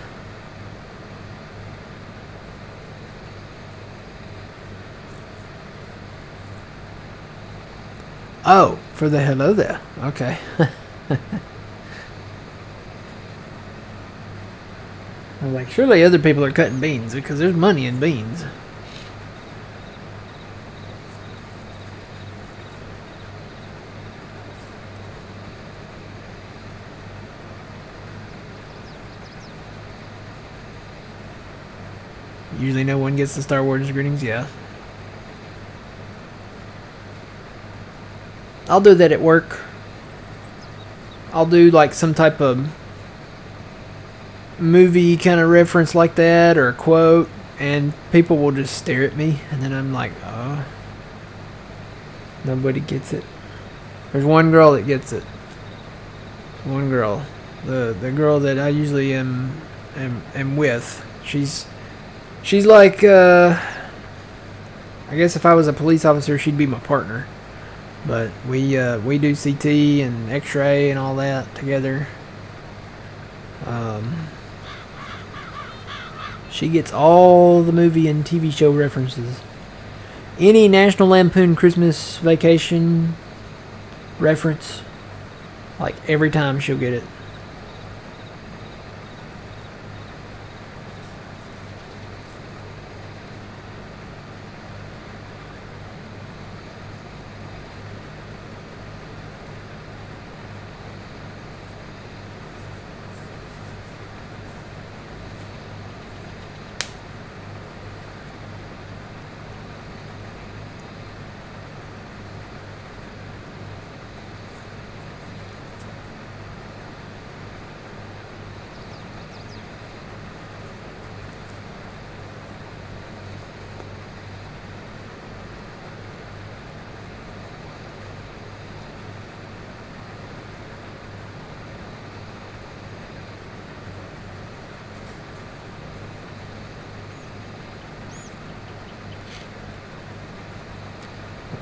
Oh, for the hello there. Okay. I was like, surely other people are cutting beans because there's money in beans. Usually no one gets the Star Wars greetings, yeah. I'll do that at work. I'll do like some type of movie kind of reference like that or a quote, and people will just stare at me, and then I'm like, oh, nobody gets it. There's one girl that gets it. One girl, the girl that I usually am with. She's like, I guess if I was a police officer, she'd be my partner. But we do CT and X-ray and all that together. She gets all the movie and TV show references. Any National Lampoon Christmas Vacation reference, like every time she'll get it.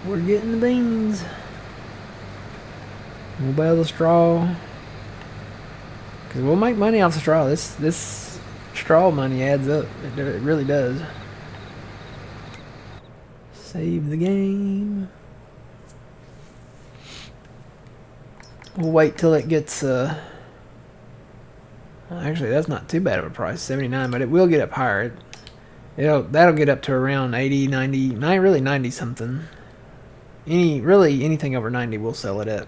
We're getting the beans. We'll bale the straw. Because we'll make money off the straw. This straw money adds up. It really does. Save the game. We'll wait till it gets... actually, that's not too bad of a price. 79, but it will get up higher. That'll get up to around 80, 90... Not really 90 something. Anything over 90 we'll sell it at.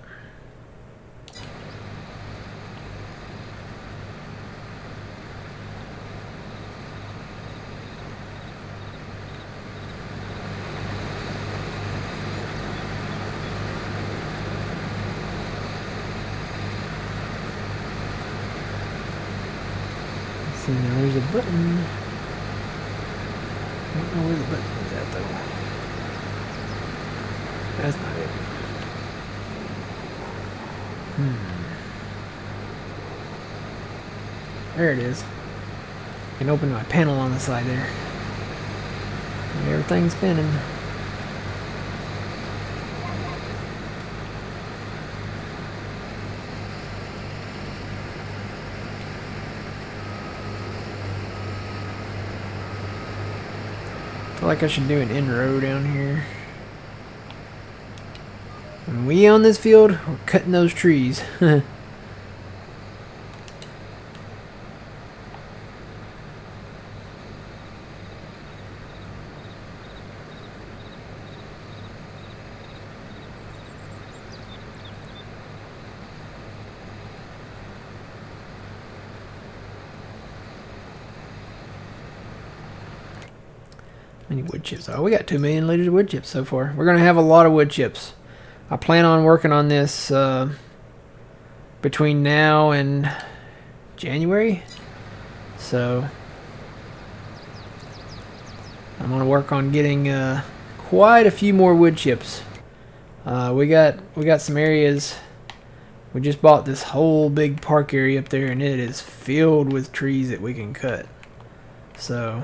Let's see, now there's a button. I don't know where the button is at though. That's not it. There it is. I can open my panel on the side there. And everything's spinning. I feel like I should do an end row down here. When we own this field, we're cutting those trees. Many wood chips. Oh, we got 2 million liters of wood chips so far. We're going to have a lot of wood chips. I plan on working on this between now and January. So I'm going to work on getting quite a few more wood chips. We got some areas. We just bought this whole big park area up there, and it is filled with trees that we can cut. So,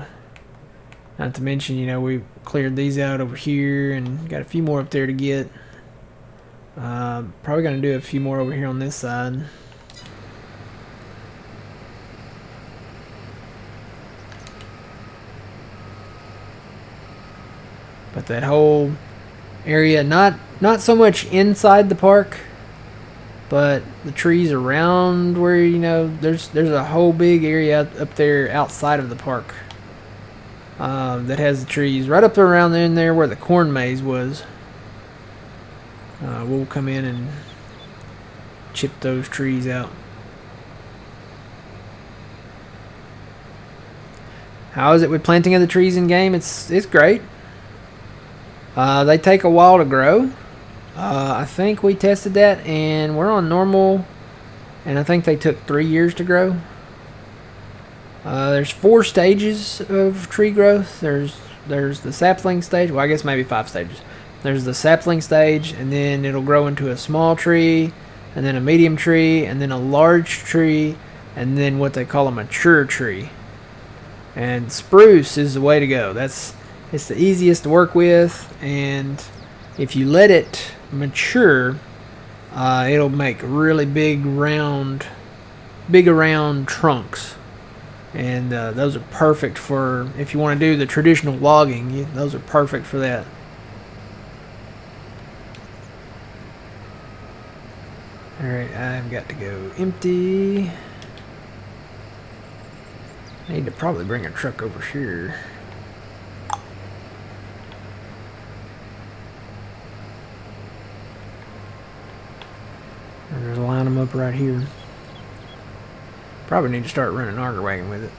not to mention, we cleared these out over here and got a few more up there to get. Probably going to do a few more over here on this side. But that whole area, not so much inside the park, but the trees around where, there's a whole big area up there outside of the park that has the trees right up around in there where the corn maze was. We'll come in and chip those trees out. How is it with planting of the trees in game? It's great. They take a while to grow. I think we tested that and we're on normal, and I think they took 3 years to grow. There's 4 stages of tree growth. There's the sapling stage. Well, I guess maybe 5 stages. There's the sapling stage, and then it'll grow into a small tree, and then a medium tree, and then a large tree, and then what they call a mature tree. And spruce is the way to go. It's the easiest to work with, and if you let it mature, it'll make really big round big around trunks. And those are perfect for, if you want to do the traditional logging, those are perfect for that. Alright, I've got to go empty. I need to probably bring a truck over here. And there's a line them up right here. Probably need to start running an auger wagon with it.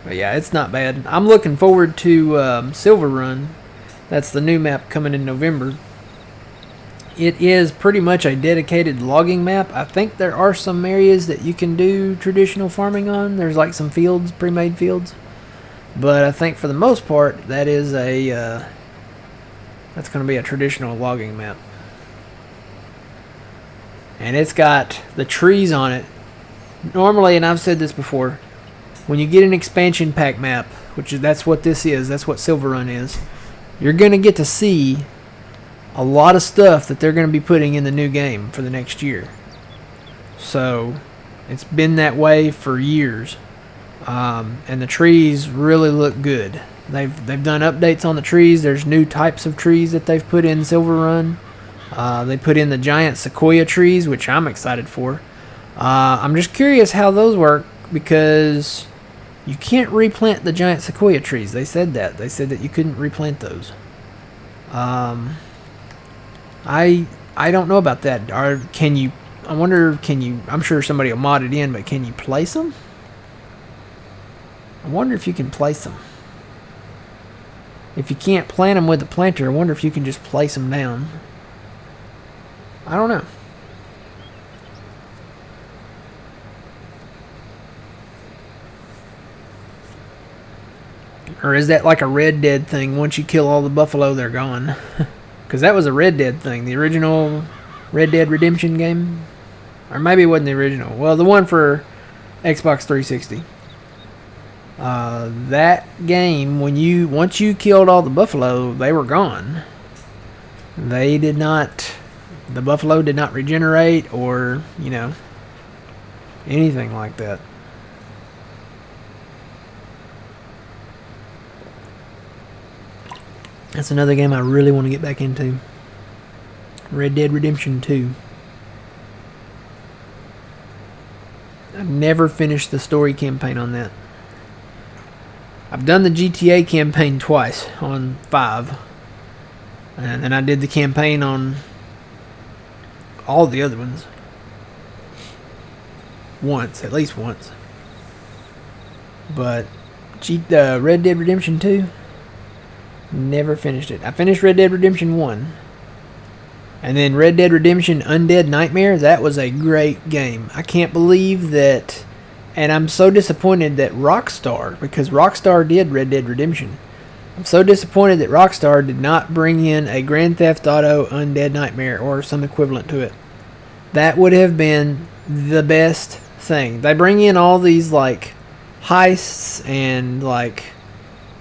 But yeah, it's not bad. I'm looking forward to Silver Run. That's the new map coming in November. It is pretty much a dedicated logging map. I think there are some areas that you can do traditional farming on. There's like some fields, pre-made fields. But I think for the most part, that is that's going to be a traditional logging map. And it's got the trees on it. Normally, and I've said this before, when you get an expansion pack map, that's what this is, that's what Silver Run is, you're going to get to see a lot of stuff that they're going to be putting in the new game for the next year. So it's been that way for years, and the trees really look good. They've done updates on the trees. There's new types of trees that they've put in Silver Run. They put in the giant sequoia trees, which I'm excited for. I'm just curious how those work, because you can't replant the giant sequoia trees. They said that. They said that you couldn't replant those. I don't know about that. Can you? I wonder. Can you? I'm sure somebody will mod it in, but can you place them? I wonder if you can place them. If you can't plant them with the planter, I wonder if you can just place them down. I don't know. Or is that like a Red Dead thing? Once you kill all the buffalo, they're gone. Because that was a Red Dead thing. The original Red Dead Redemption game. Or maybe it wasn't the original. Well, the one for Xbox 360. That game, once you killed all the buffalo, they were gone. The buffalo did not regenerate or, anything like that. That's another game I really want to get back into. Red Dead Redemption 2. I've never finished the story campaign on that. I've done the GTA campaign twice on 5. And then I did the campaign on all the other ones. Once, at least once. But Red Dead Redemption 2, never finished it. I finished Red Dead Redemption 1. And then Red Dead Redemption Undead Nightmare, that was a great game. I can't believe that, and I'm so disappointed that Rockstar, because Rockstar did Red Dead Redemption, I'm so disappointed that Rockstar did not bring in a Grand Theft Auto Undead Nightmare or some equivalent to it. That would have been the best thing. They bring in all these like heists and like,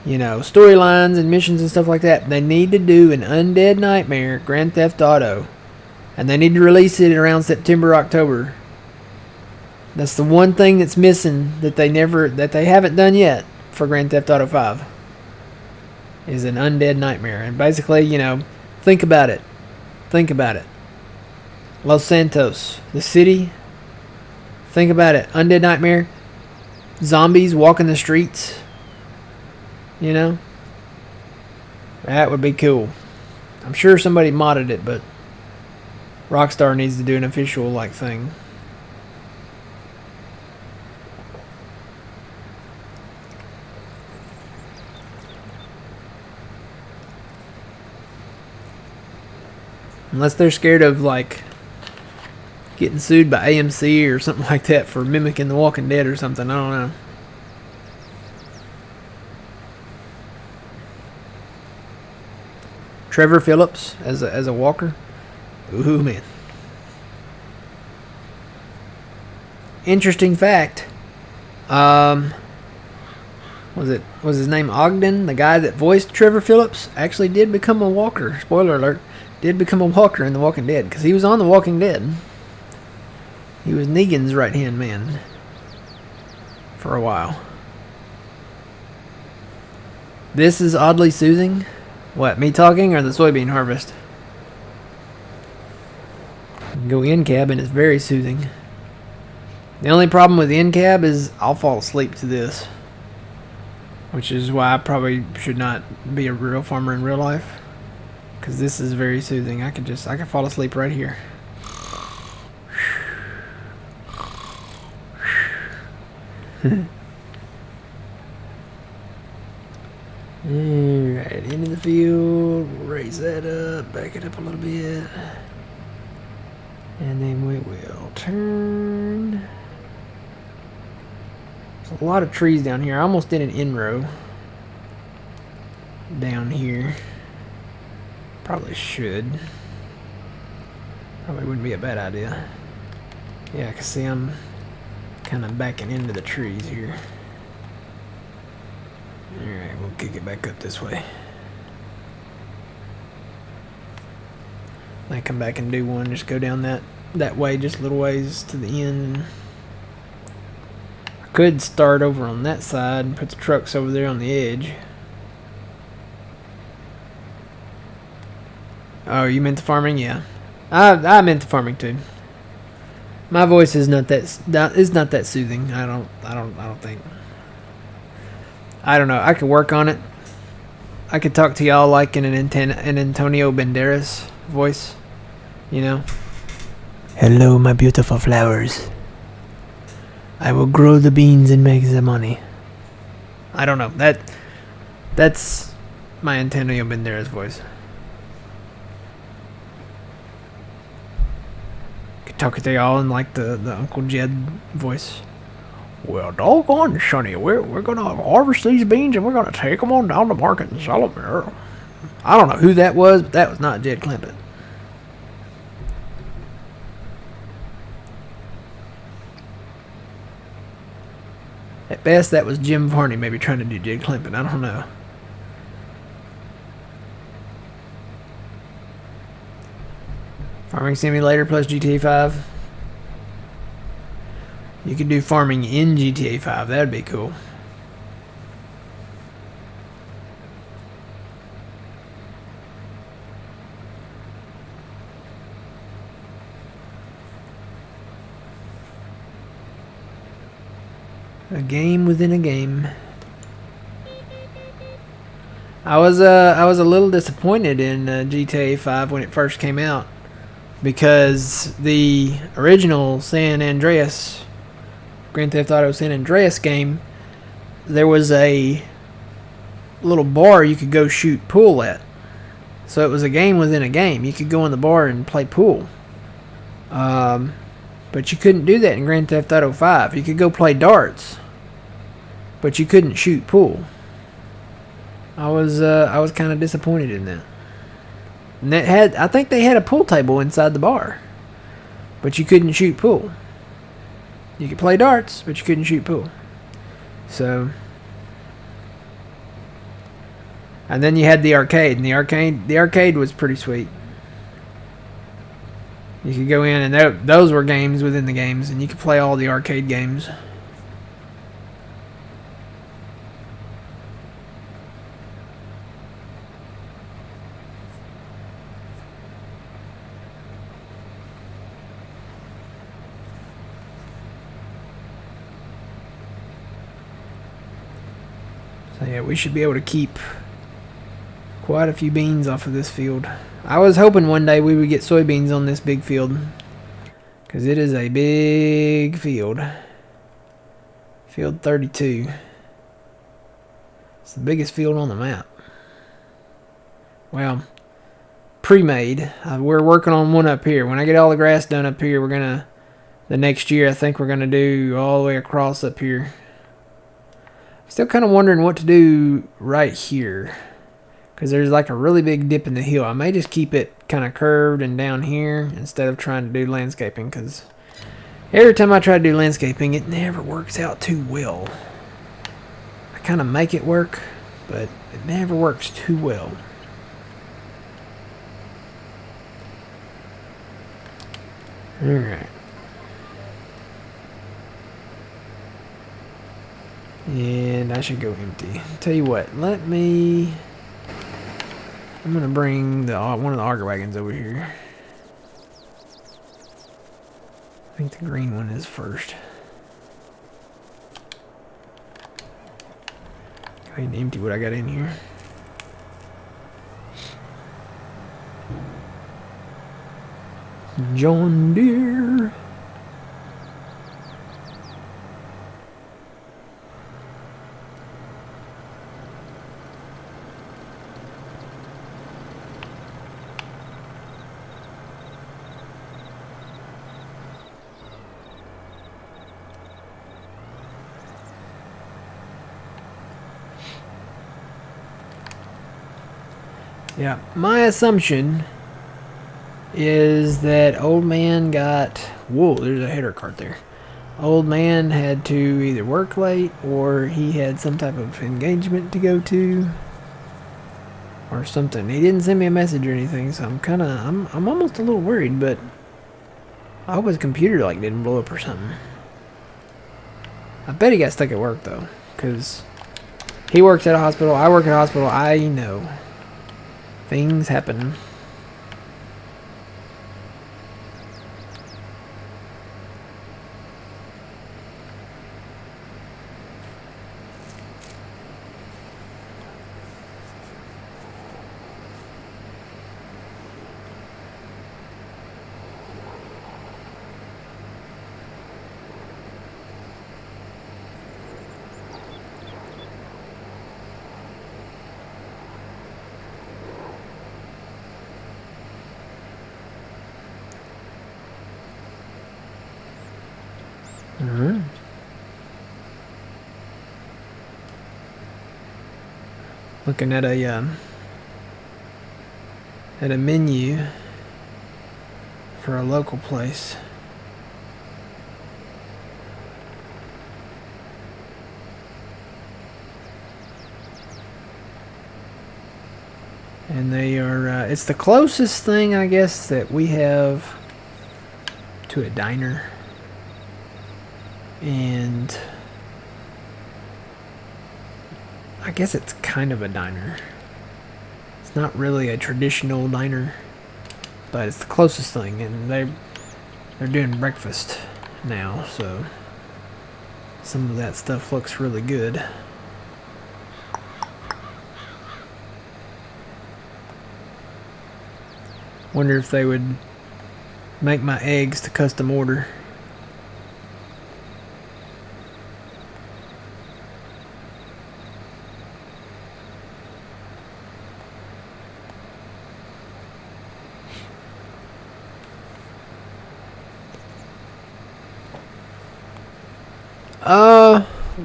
storylines and missions and stuff like that. They need to do an Undead Nightmare Grand Theft Auto, and they need to release it around September, October. That's the one thing that's missing that they haven't done yet for Grand Theft Auto 5 is an Undead Nightmare. And basically, think about it. Los Santos, the city. Think about it. Undead Nightmare. Zombies walking the streets. That would be cool. I'm sure somebody modded it, but Rockstar needs to do an official thing. Unless they're scared of getting sued by AMC or something like that for mimicking The Walking Dead or something. I don't know. Trevor Phillips as a walker. Ooh, man. Interesting fact. Was his name Ogden? The guy that voiced Trevor Phillips actually did become a walker. Spoiler alert. did become a walker in The Walking Dead, because he was on The Walking Dead. He was Negan's right-hand man for a while. This is oddly soothing. What, me talking or the soybean harvest? You can go in cab and it's very soothing. The only problem with the in cab is I'll fall asleep to this, which is why I probably should not be a real farmer in real life, because this is very soothing. I could fall asleep right here. Alright, into the field, raise that up, back it up a little bit, and then we will turn. There's a lot of trees down here. I almost did an in-row down here. Probably should. Probably wouldn't be a bad idea. Yeah, I can see I'm kind of backing into the trees here. Alright, we'll kick it back up this way. I come back and do one, just go down that way, just a little ways to the end. I could start over on that side and put the trucks over there on the edge. Oh, you meant the farming? Yeah. I meant the farming too. My voice is not that soothing. I don't think. I don't know. I could work on it. I could talk to y'all like in an Antonio Banderas voice, you know. Hello, my beautiful flowers. I will grow the beans and make the money. I don't know. That's my Antonio Banderas voice. Could talk to y'all in like the Uncle Jed voice. Well, doggone, Sonny, we're gonna harvest these beans and we're gonna take them on down to market and sell them. I don't know who that was, but that was not Jed Clampett. At best, that was Jim Varney maybe trying to do Jed Clampett. I don't know. Farming Simulator plus GTA 5. You could do farming in GTA 5. That'd be cool. A game within a game. I was a little disappointed in GTA 5 when it first came out, because the original San Andreas, Grand Theft Auto San Andreas game, there was a little bar you could go shoot pool at. So it was a game within a game. You could go in the bar and play pool. But you couldn't do that in Grand Theft Auto 5. You could go play darts, but you couldn't shoot pool. I was kind of disappointed in that. And I think they had a pool table inside the bar, but you couldn't shoot pool. You could play darts, but you couldn't shoot pool. So, and then you had the arcade, and the arcade was pretty sweet. You could go in, and those were games within the games, and you could play all the arcade games. So yeah, we should be able to keep quite a few beans off of this field. I was hoping one day we would get soybeans on this big field, because it is a big field. Field 32. It's the biggest field on the map. Well, pre-made. We're working on one up here. When I get all the grass done up here, the next year I think we're gonna do all the way across up here. Still kind of wondering what to do right here, because there's like a really big dip in the hill. I may just keep it kind of curved and down here instead of trying to do landscaping, because every time I try to do landscaping, it never works out too well. I kind of make it work, but it never works too well. Alright. And I should go empty. Tell you what, I'm gonna bring one of the auger wagons over here. I think the green one is first. Go ahead and empty what I got in here. John Deere. Yeah, my assumption is that old man got... Whoa, there's a header cart there. Old man had to either work late or he had some type of engagement to go to or something. He didn't send me a message or anything, so I'm almost a little worried, but I hope his computer like didn't blow up or something. I bet he got stuck at work though, because he works at a hospital, I work at a hospital, I know. Things happen. Alright. Looking at a menu for a local place. And they are, it's the closest thing, I guess, that we have to a diner. And I guess it's kind of a diner. It's not really a traditional diner, but it's the closest thing. And they're doing breakfast now, so some of that stuff looks really good. Wonder if they would make my eggs to custom order.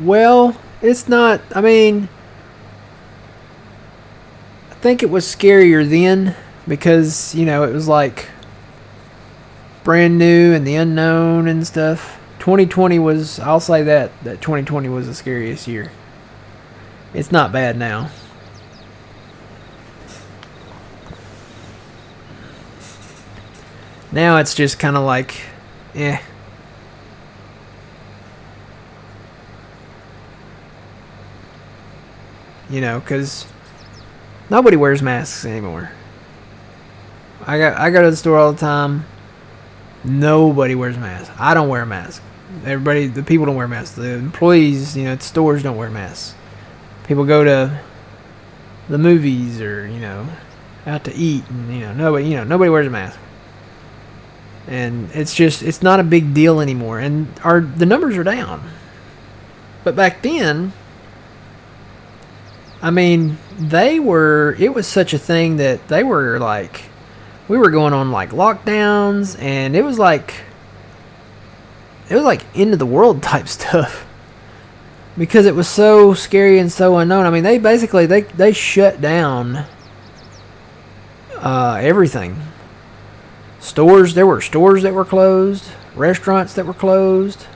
Well, it's not, I mean, I think it was scarier then because, you know, it was like brand new and the unknown and stuff. 2020 was, I'll say that 2020 was the scariest year. It's not bad now. Now it's just kind of like, eh. You know, because nobody wears masks anymore. I go to the store all the time. Nobody wears masks. I don't wear a mask. Everybody, the people don't wear masks. The employees, you know, at stores don't wear masks. People go to the movies or, you know, out to eat, and nobody wears a mask. And it's not a big deal anymore. And the numbers are down. But back then, I mean, it was such a thing that they were like, we were going on like lockdowns, and it was like end of the world type stuff. Because it was so scary and so unknown. I mean, they basically, they shut down everything. There were stores that were closed, restaurants that were closed,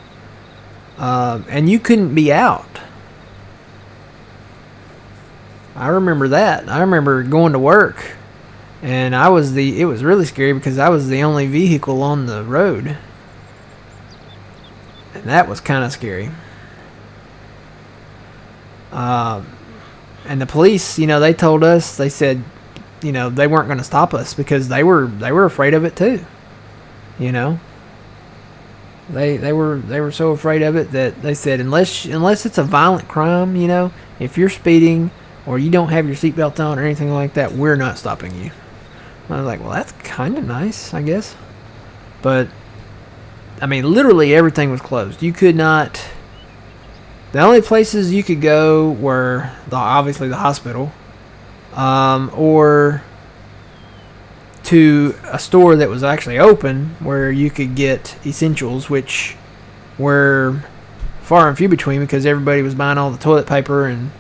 and you couldn't be out. I remember that. I remember going to work And it was really scary because I was the only vehicle on the road. And that was kind of scary. And the police, they told us, they said, they weren't going to stop us because they were afraid of it too. They were so afraid of it that they said unless it's a violent crime, if you're speeding or you don't have your seatbelt on or anything like that, we're not stopping you. I was like, well, that's kind of nice, I guess. But I mean, literally everything was closed. You could not. The only places you could go were obviously the hospital, or to a store that was actually open where you could get essentials, which were far and few between because everybody was buying all the toilet paper and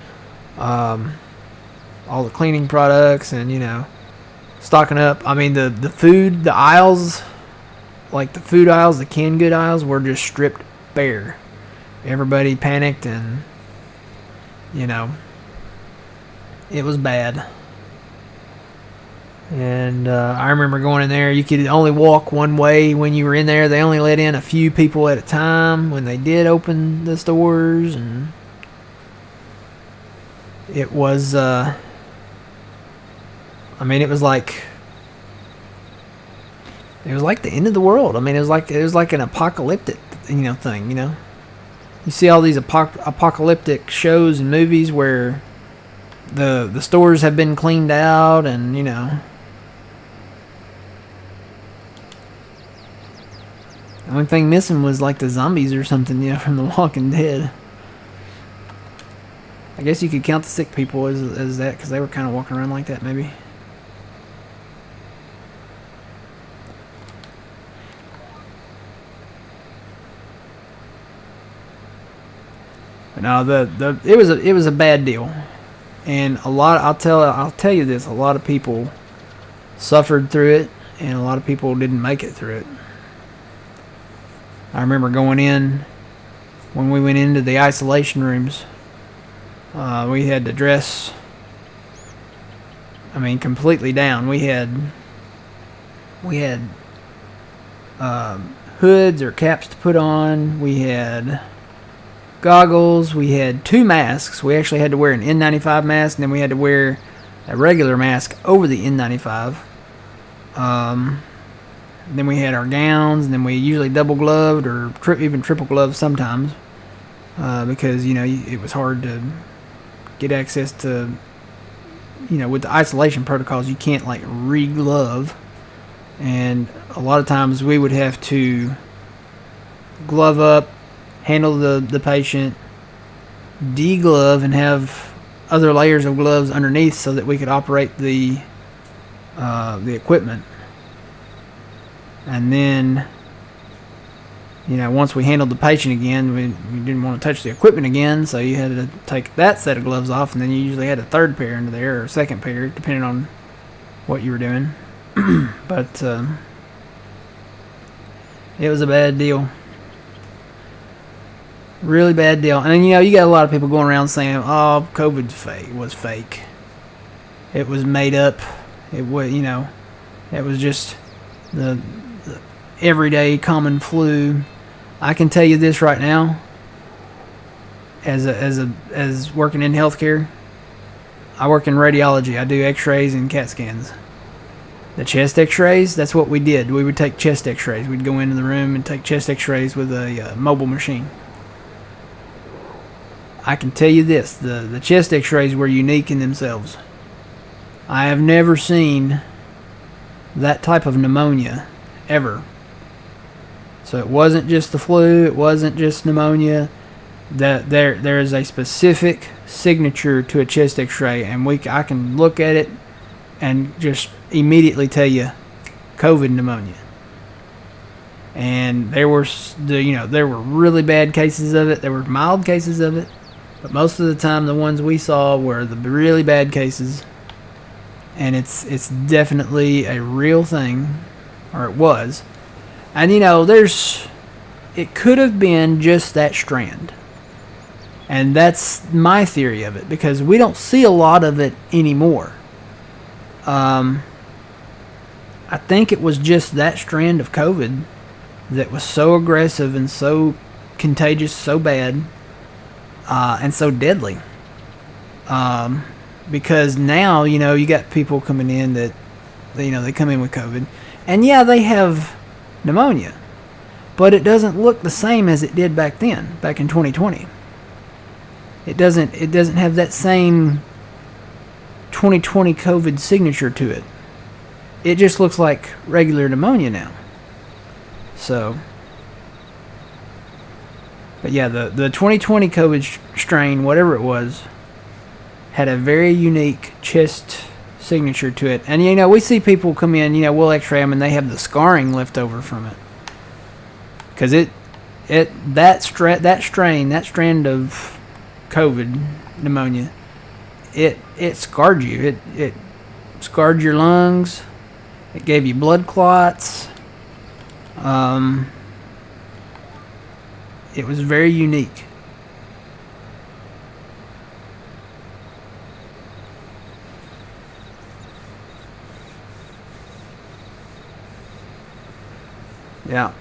all the cleaning products and stocking up. I mean, the food, the aisles, like the food aisles, the canned good aisles were just stripped bare. Everybody panicked and it was bad. And I remember going in there. You could only walk one way when you were in there. They only let in a few people at a time when they did open the stores. And it was, it was like the end of the world. I mean, it was like an apocalyptic, thing, You see all these apocalyptic shows and movies where the stores have been cleaned out and, the only thing missing was like the zombies or something, from The Walking Dead. I guess you could count the sick people as that because they were kind of walking around like that maybe. But no, it was a bad deal, and I'll tell you this: a lot of people suffered through it, and a lot of people didn't make it through it. I remember going in when we went into the isolation rooms. We had to dress. Completely down. We had hoods or caps to put on. We had goggles. We had 2 masks. We actually had to wear an N95 mask, and then we had to wear a regular mask over the N95. Then we had our gowns, and then we usually double gloved or even triple gloved sometimes because it was hard to get access to. With the isolation protocols, you can't like re-glove, and a lot of times we would have to glove up, handle the patient, deglove, and have other layers of gloves underneath so that we could operate the equipment. And then, once we handled the patient again, we didn't want to touch the equipment again, so you had to take that set of gloves off, and then you usually had a third pair into there, or a second pair, depending on what you were doing. But it was a bad deal. Really bad deal. And you got a lot of people going around saying, oh, COVID was fake. It was made up. It was, it was just the everyday common flu. I can tell you this right now, as working in healthcare, I work in radiology. I do x-rays and CAT scans. The chest x-rays, that's what we did. We would take chest x-rays. We'd go into the room and take chest x-rays with a mobile machine. I can tell you this, the chest x-rays were unique in themselves. I have never seen that type of pneumonia ever. So it wasn't just the flu, it wasn't just pneumonia. There is a specific signature to a chest x-ray, and I can look at it and just immediately tell you COVID pneumonia. And there were really bad cases of it. There were mild cases of it. But most of the time, the ones we saw were the really bad cases, and it's definitely a real thing, or it was. And it could have been just that strand, and that's my theory of it because we don't see a lot of it anymore. I think it was just that strand of COVID that was so aggressive and so contagious, so bad, and so deadly. Because now, you got people coming in that, they come in with COVID. And yeah, they have pneumonia. But it doesn't look the same as it did back then, back in 2020. It doesn't have that same 2020 COVID signature to it. It just looks like regular pneumonia now. So, but yeah, the 2020 COVID strain, whatever it was, had a very unique chest signature to it. And we see people come in, we'll x-ray them and they have the scarring left over from it. Because that strand of COVID pneumonia, it scarred you. It scarred your lungs. It gave you blood clots. It was very unique. Yeah.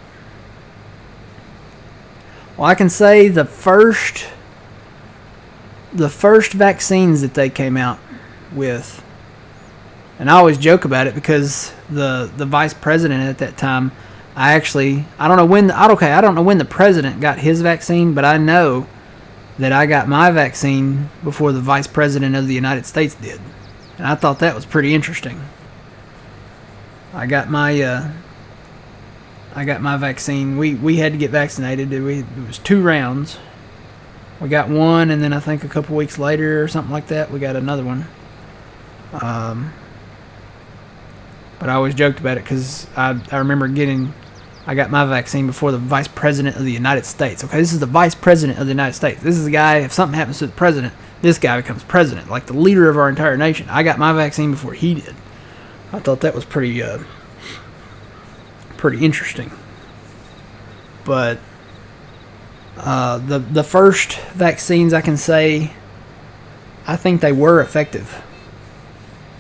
Well, I can say the first vaccines that they came out with, and I always joke about it because the vice president at that time, I don't know when the president got his vaccine, but I know that I got my vaccine before the vice president of the United States did, and I thought that was pretty interesting. I got my vaccine. We had to get vaccinated. It was 2 rounds. We got one, and then I think a couple weeks later or something like that, we got another one. But I always joked about it because I remember I got my vaccine before the vice president of the United States. Okay, this is the vice president of the United States. This is the guy, if something happens to the president, this guy becomes president, like the leader of our entire nation. I got my vaccine before he did. I thought that was pretty interesting. But the first vaccines, I can say, I think they were effective,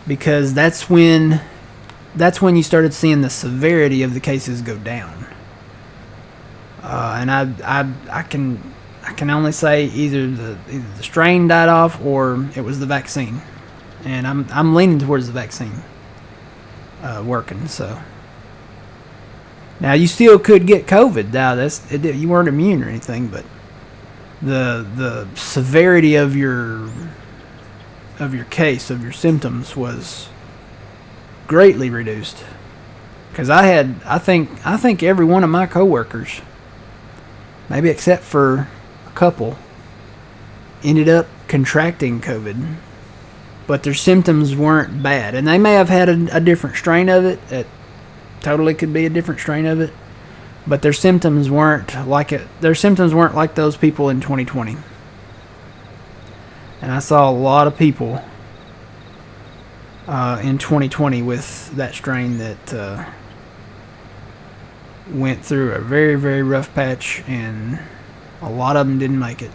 because that's when you started seeing the severity of the cases go down. And I can only say either the strain died off or it was the vaccine, and I'm leaning towards the vaccine working. So. Now, you still could get COVID. Now, you weren't immune or anything, but the severity of your case, of your symptoms, was greatly reduced. Because I think every one of my coworkers, maybe except for a couple, ended up contracting COVID, but their symptoms weren't bad, and they may have had a different strain of it. Totally could be a different strain of it, but their symptoms weren't like it. Their symptoms weren't like those people in 2020. And I saw a lot of people in 2020 with that strain that went through a very, very rough patch, and a lot of them didn't make it.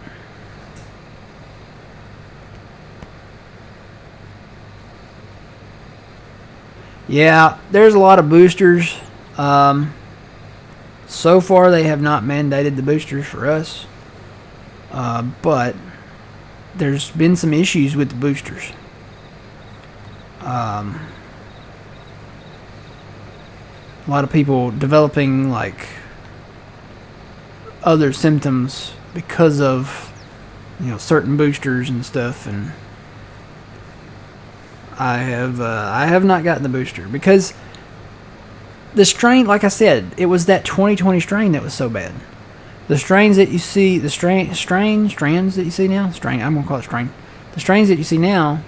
Yeah, there's a lot of boosters. So far, they have not mandated the boosters for us. But there's been some issues with the boosters. A lot of people developing like other symptoms because of certain boosters and stuff, and I have not gotten the booster because the strain, like I said, it was that 2020 strain that was so bad. The strains that you see, the strands that you see now, I'm gonna call it strain. The strains that you see now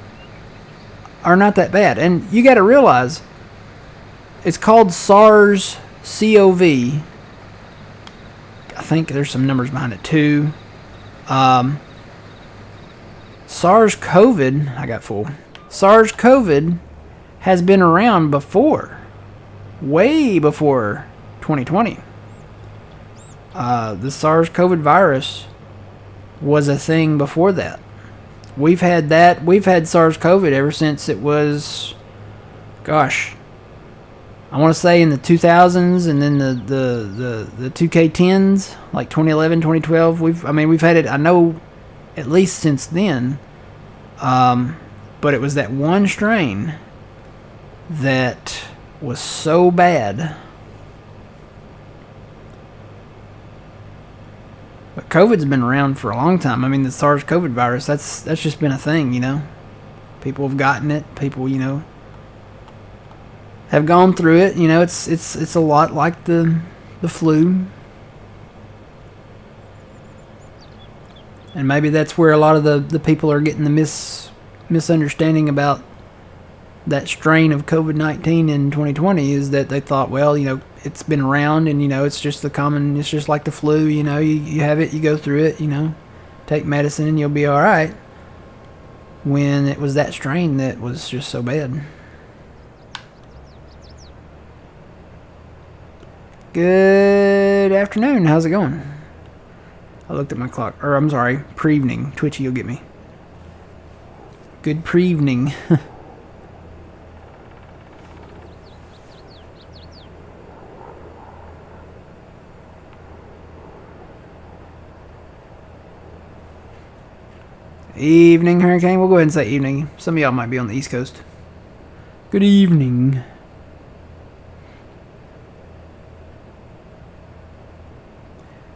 are not that bad, and you got to realize it's called SARS-CoV. I think there's some numbers behind it too. SARS-CoV, I got full. SARS-CoV has been around before, way before 2020. The SARS-CoV virus was a thing before that. We've had SARS-CoV ever since it was, I want to say in the 2000s, and then the 2K10s, like 2011, 2012. We've had it, I know, at least since then. But it was that one strain that was so bad. But COVID's been around for a long time. I mean, the SARS-CoV virus, that's just been a thing, you know. People have gotten it. People, you know, have gone through it. You know, it's a lot like the flu. And maybe that's where a lot of the people are getting the misunderstanding about that strain of COVID-19 in 2020, is that they thought, well, you know, it's been around and, you know, it's just it's just like the flu, you know, you have it, you go through it, you know, take medicine and you'll be all right. When it was that strain that was just so bad. Good afternoon. How's it going? I looked at my clock. Or, I'm sorry, pre-evening. Twitchy, you'll get me. Good pre-evening. Evening, Hurricane. We'll go ahead and say evening. Some of y'all might be on the East Coast. Good evening.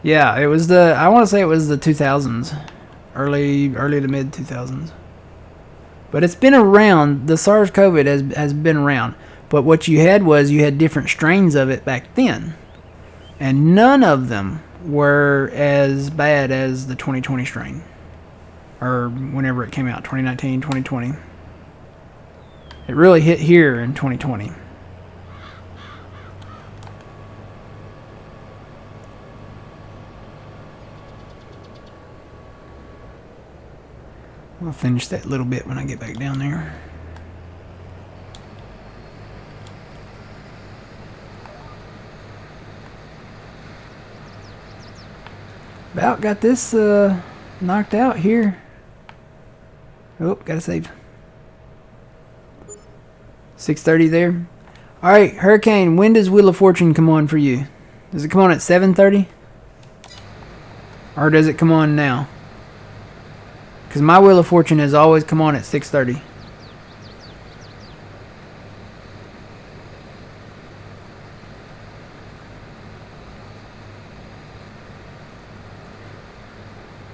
Yeah, it was I want to say it was the 2000s. Early to mid 2000s. But it's been around. The SARS-CoV has been around. But what you had different strains of it back then. And none of them were as bad as the 2020 strain. Or whenever it came out, 2019, 2020. It really hit here in 2020. I'll finish that little bit when I get back down there. About got this knocked out here. Oh, gotta save. 6:30 there. Alright, Hurricane, when does Wheel of Fortune come on for you? Does it come on at 7:30? Or does it come on now? Because my Wheel of Fortune has always come on at 6:30.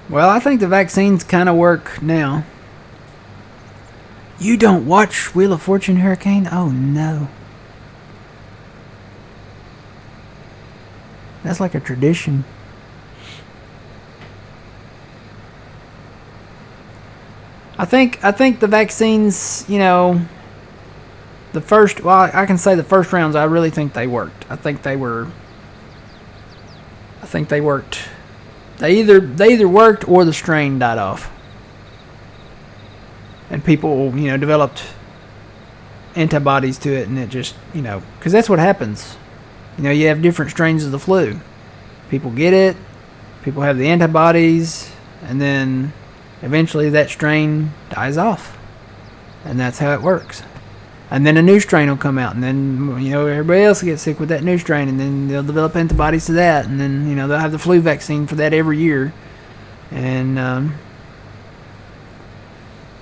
Well, I think the vaccines kind of work now. You don't watch Wheel of Fortune, Hurricane? Oh, no. That's like a tradition. I think the vaccines, you know, I can say the first rounds, I really think they worked. I think they worked. They either worked or the strain died off. And people, you know, developed antibodies to it, and it just, you know, because that's what happens. You know, you have different strains of the flu. People get it, people have the antibodies, and then eventually that strain dies off. And that's how it works. And then a new strain will come out, and then, you know, everybody else will get sick with that new strain, and then they'll develop antibodies to that, and then, you know, they'll have the flu vaccine for that every year. And,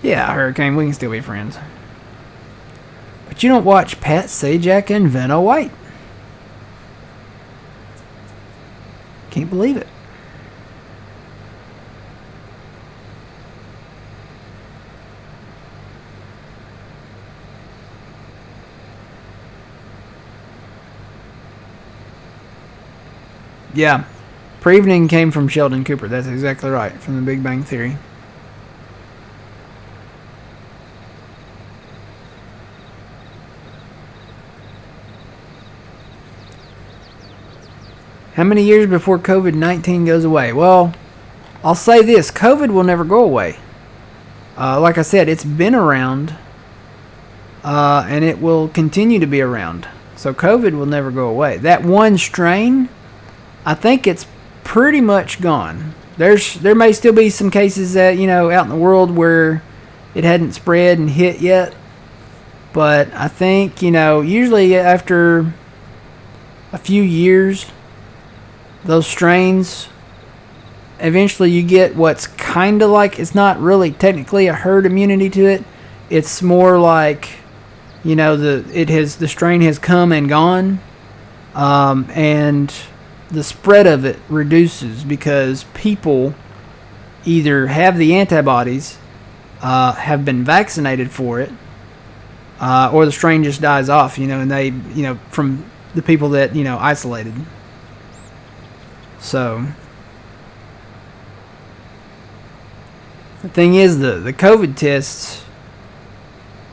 yeah, Hurricane, we can still be friends. But you don't watch Pat Sajak and Vanna White. Can't believe it. Yeah, pre-evening came from Sheldon Cooper. That's exactly right, from The Big Bang Theory. How many years before COVID-19 goes away? Well, I'll say this. COVID will never go away. Like I said, it's been around, and it will continue to be around. So COVID will never go away. That one strain, I think it's pretty much gone. There may still be some cases that, you know, out in the world where it hadn't spread and hit yet. But I think, usually after a few years, those strains, eventually you get what's kind of like, it's not really technically a herd immunity to it. It's more like, the strain has come and gone, and the spread of it reduces because people either have the antibodies, have been vaccinated for it, or the strain just dies off, and they, from the people that, isolated. So the thing is, the COVID tests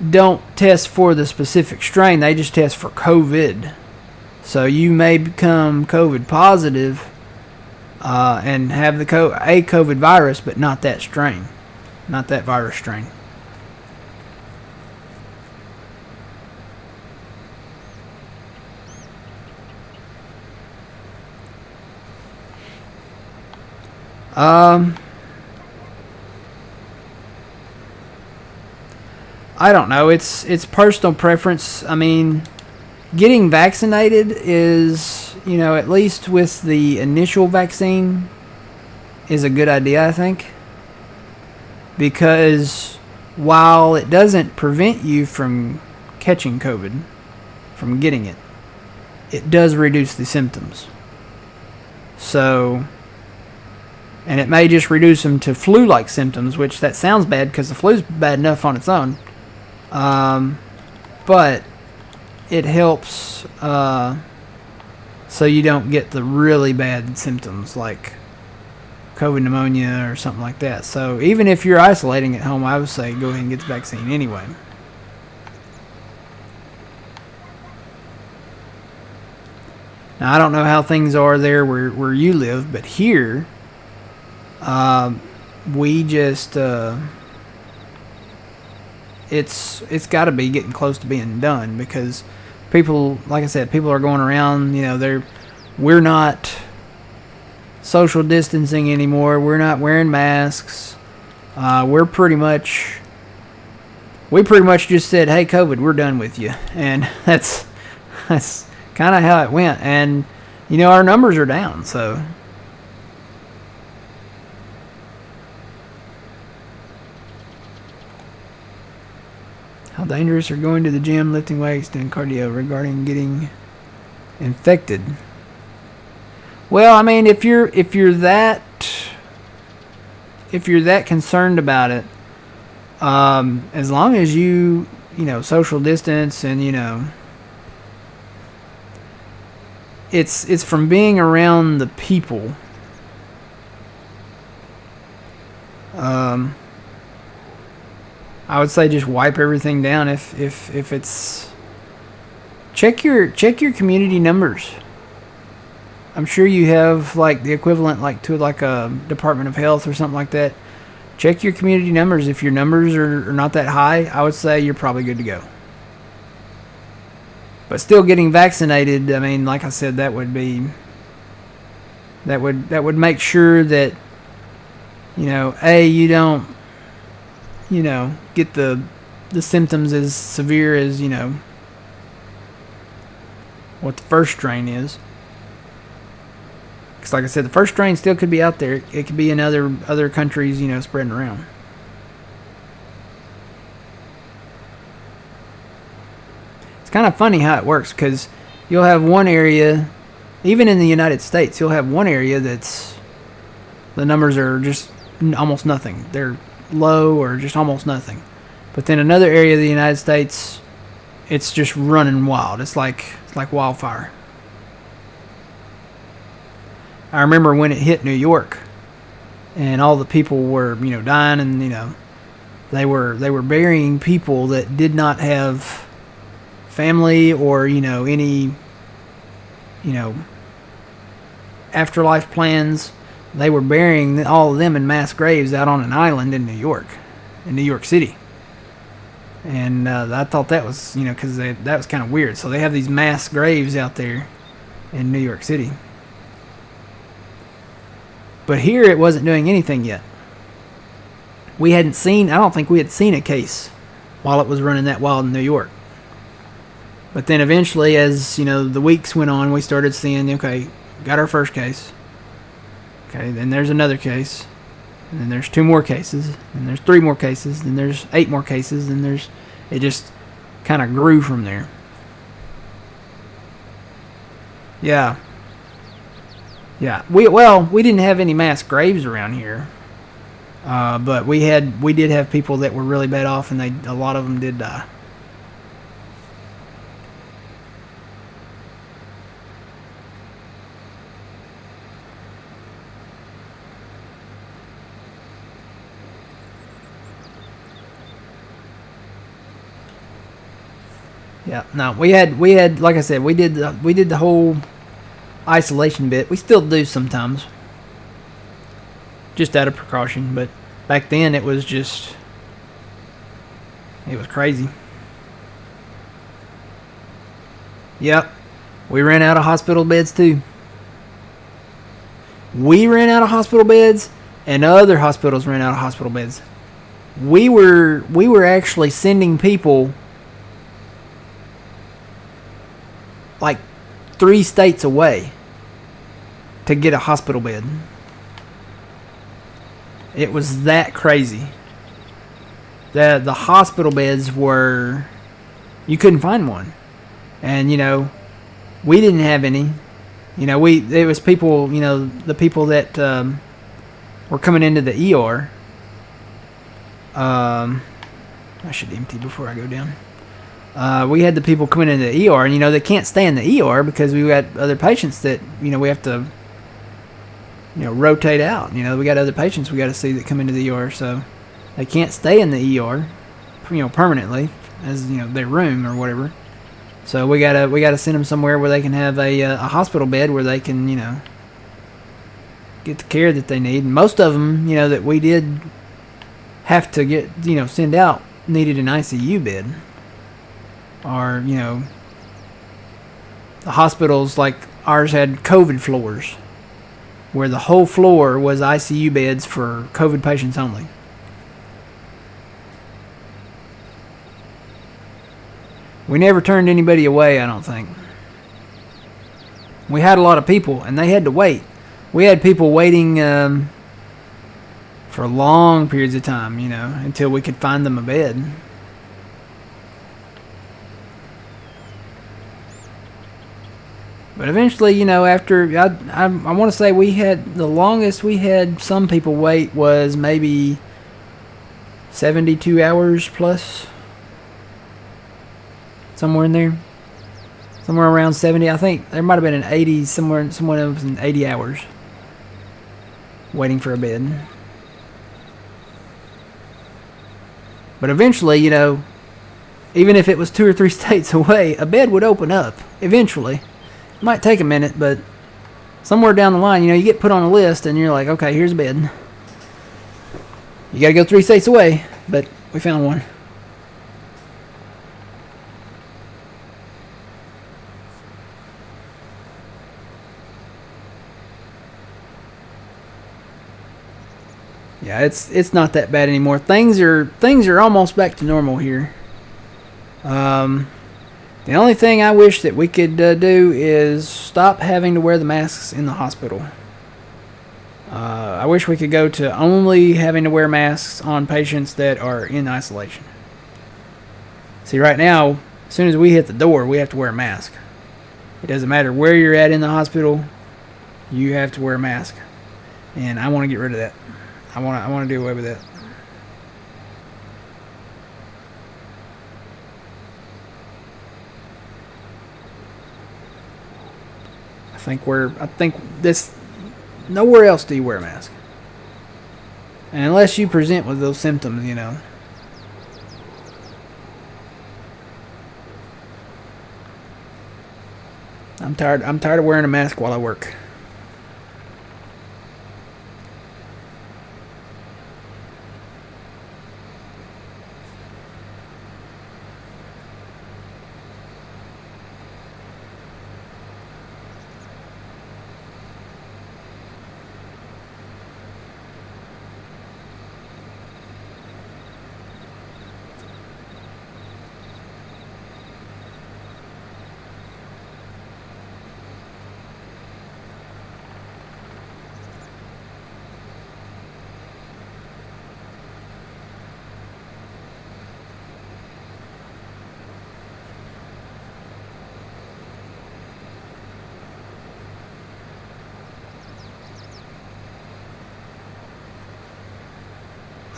don't test for the specific strain. They just test for COVID. So you may become COVID positive and have a COVID virus, but not that strain, not that virus strain. I don't know. It's personal preference. I mean, getting vaccinated is, at least with the initial vaccine, is a good idea, I think. Because while it doesn't prevent you from catching COVID, from getting it, it does reduce the symptoms. So, and it may just reduce them to flu-like symptoms, which that sounds bad because the flu's bad enough on its own. But it helps so you don't get the really bad symptoms like COVID pneumonia or something like that. So even if you're isolating at home, I would say go ahead and get the vaccine anyway. Now, I don't know how things are there where you live, but here, we just, it's got to be getting close to being done because people, like I said, people are going around, we're not social distancing anymore. We're not wearing masks. We pretty much just said, hey, COVID, we're done with you. And that's kind of how it went. And, our numbers are down, so. How dangerous are going to the gym, lifting weights, doing cardio regarding getting infected? Well, I mean, if you're that concerned about it, as long as you social distance and it's from being around the people. I would say just wipe everything down if it's... Check your community numbers. I'm sure you have like the equivalent to a Department of Health or something like that. Check your community numbers. If your numbers are not that high, I would say you're probably good to go. But still getting vaccinated, I mean, like I said, that would make sure that, you don't, get the symptoms as severe as, what the first strain is. Because like I said, the first strain still could be out there. It could be in other countries, spreading around. It's kind of funny how it works because you'll have one area, even in the United States, you'll have one area that's, the numbers are just almost nothing. They're low or just almost nothing. But then another area of the United States, it's just running wild. It's like wildfire. I remember when it hit New York and all the people were, dying and, they were burying people that did not have family or, any, afterlife plans. They were burying all of them in mass graves out on an island in New York City. And I thought that was, because that was kind of weird. So they have these mass graves out there in New York City. But here it wasn't doing anything yet. I don't think we had seen a case while it was running that wild in New York. But then eventually, as the weeks went on, we started seeing, okay, got our first case. Okay, then there's another case. And then there's 2 more cases. And there's 3 more cases. Then there's 8 more cases. And it just kind of grew from there. Yeah. Yeah. We didn't have any mass graves around here. But we did have people that were really bad off, and a lot of them did die. Yeah, no, we had like I said, we did the whole isolation bit. We still do sometimes, just out of precaution. But back then it was crazy. Yep, we ran out of hospital beds too. We ran out of hospital beds, and other hospitals ran out of hospital beds. We were actually sending people like 3 states away to get a hospital bed. It was that crazy. The hospital beds were, you couldn't find one. And we didn't have any. It was people, the people that were coming into the ER. I should empty before I go down. We had the people coming into the ER, and they can't stay in the ER because we got other patients that we have to rotate out. We got other patients we got to see that come into the ER, so they can't stay in the ER permanently as their room or whatever. So we gotta send them somewhere where they can have a hospital bed where they can get the care that they need. And most of them that we did have to get send out needed an ICU bed. Or, the hospitals like ours had COVID floors where the whole floor was ICU beds for COVID patients only. We never turned anybody away, I don't think. We had a lot of people, and they had to wait. We had people waiting for long periods of time, until we could find them a bed. But eventually, after, I want to say the longest we had some people wait was maybe 72 hours plus. Somewhere in there. Somewhere around 70. I think there might have been an 80, someone else in 80 hours waiting for a bed. But eventually, even if it was 2 or 3 states away, a bed would open up eventually. It might take a minute, but somewhere down the line, you get put on a list and you're like, okay, here's a bed. You gotta go 3 states away, but we found one. Yeah, it's not that bad anymore. Things are almost back to normal here. The only thing I wish that we could do is stop having to wear the masks in the hospital. I wish we could go to only having to wear masks on patients that are in isolation. See, right now, as soon as we hit the door, we have to wear a mask. It doesn't matter where you're at in the hospital, you have to wear a mask. And I want to get rid of that. I want to do away with that. I think this, nowhere else do you wear a mask. And unless you present with those symptoms, I'm tired of wearing a mask while I work.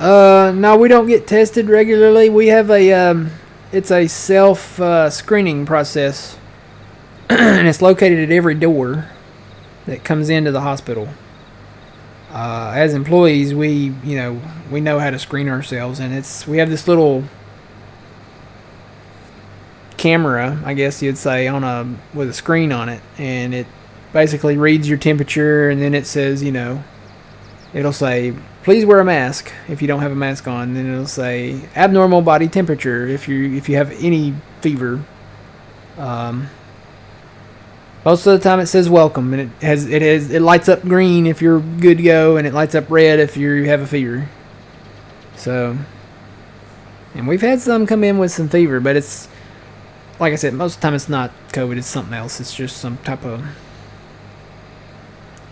No, we don't get tested regularly. We have it's a self screening process, and it's located at every door that comes into the hospital. As employees, we know how to screen ourselves, and we have this little camera, I guess you'd say, with a screen on it, and it basically reads your temperature, and then it says, it'll say, please wear a mask if you don't have a mask on. Then it'll say abnormal body temperature if you have any fever. Most of the time it says welcome, and it lights up green if you're good to go, and it lights up red if you have a fever. So, and we've had some come in with some fever, but it's, like I said, most of the time it's not COVID, it's something else. It's just some type of,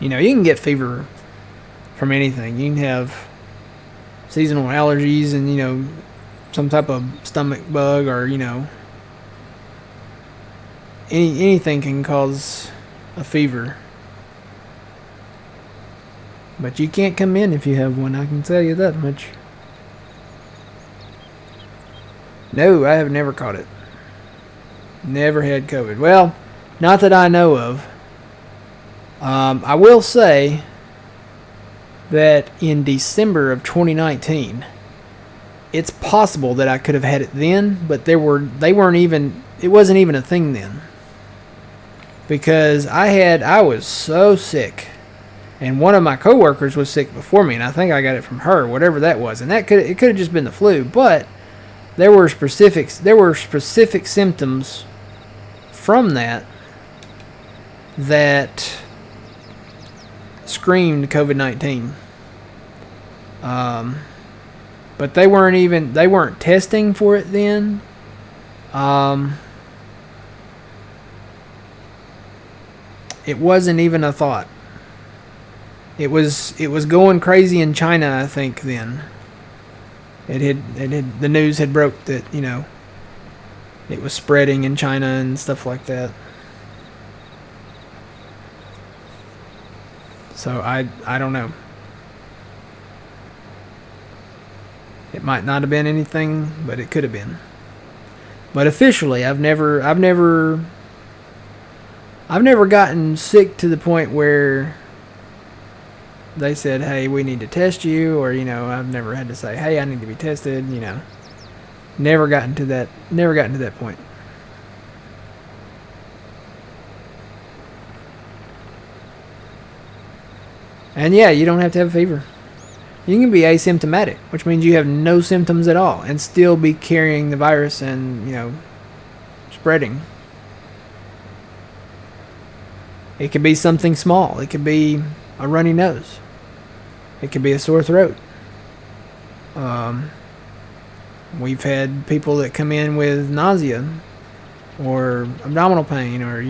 you can get fever from anything. You can have seasonal allergies and, some type of stomach bug, or, anything can cause a fever. But you can't come in if you have one, I can tell you that much. No, I have never caught it. Never had COVID. Well, not that I know of. I will say that in December of 2019, it's possible that I could have had it then, but it wasn't even a thing then. Because I was so sick, and one of my coworkers was sick before me, and I think I got it from her, whatever that was, and it could have just been the flu, but there were specific symptoms from that screamed COVID-19. But they weren't testing for it then. It wasn't even a thought. It was going crazy in China, I think, then. The news had broke that, it was spreading in China and stuff like that. So I don't know. It might not have been anything, but it could have been. But officially, I've never gotten sick to the point where they said, "Hey, we need to test you," or I've never had to say, "Hey, I need to be tested." Never gotten to that point. And yeah, you don't have to have a fever. You can be asymptomatic, which means you have no symptoms at all and still be carrying the virus and, spreading. It could be something small. It could be a runny nose. It could be a sore throat. We've had people that come in with nausea or abdominal pain or,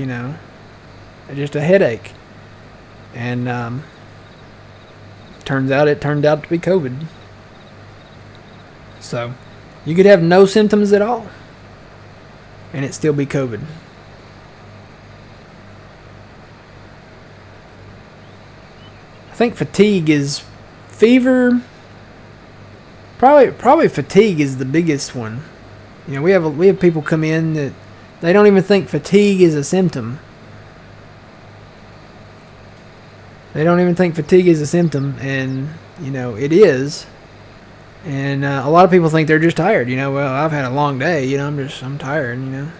just a headache. And it turned out to be COVID. So you could have no symptoms at all and it still be COVID. I think fatigue is fever. Probably fatigue is the biggest one. We have people come in that they don't even think fatigue is a symptom. They don't even think fatigue is a symptom, and it is. And a lot of people think they're just tired. Well, I've had a long day. I'm tired. I'm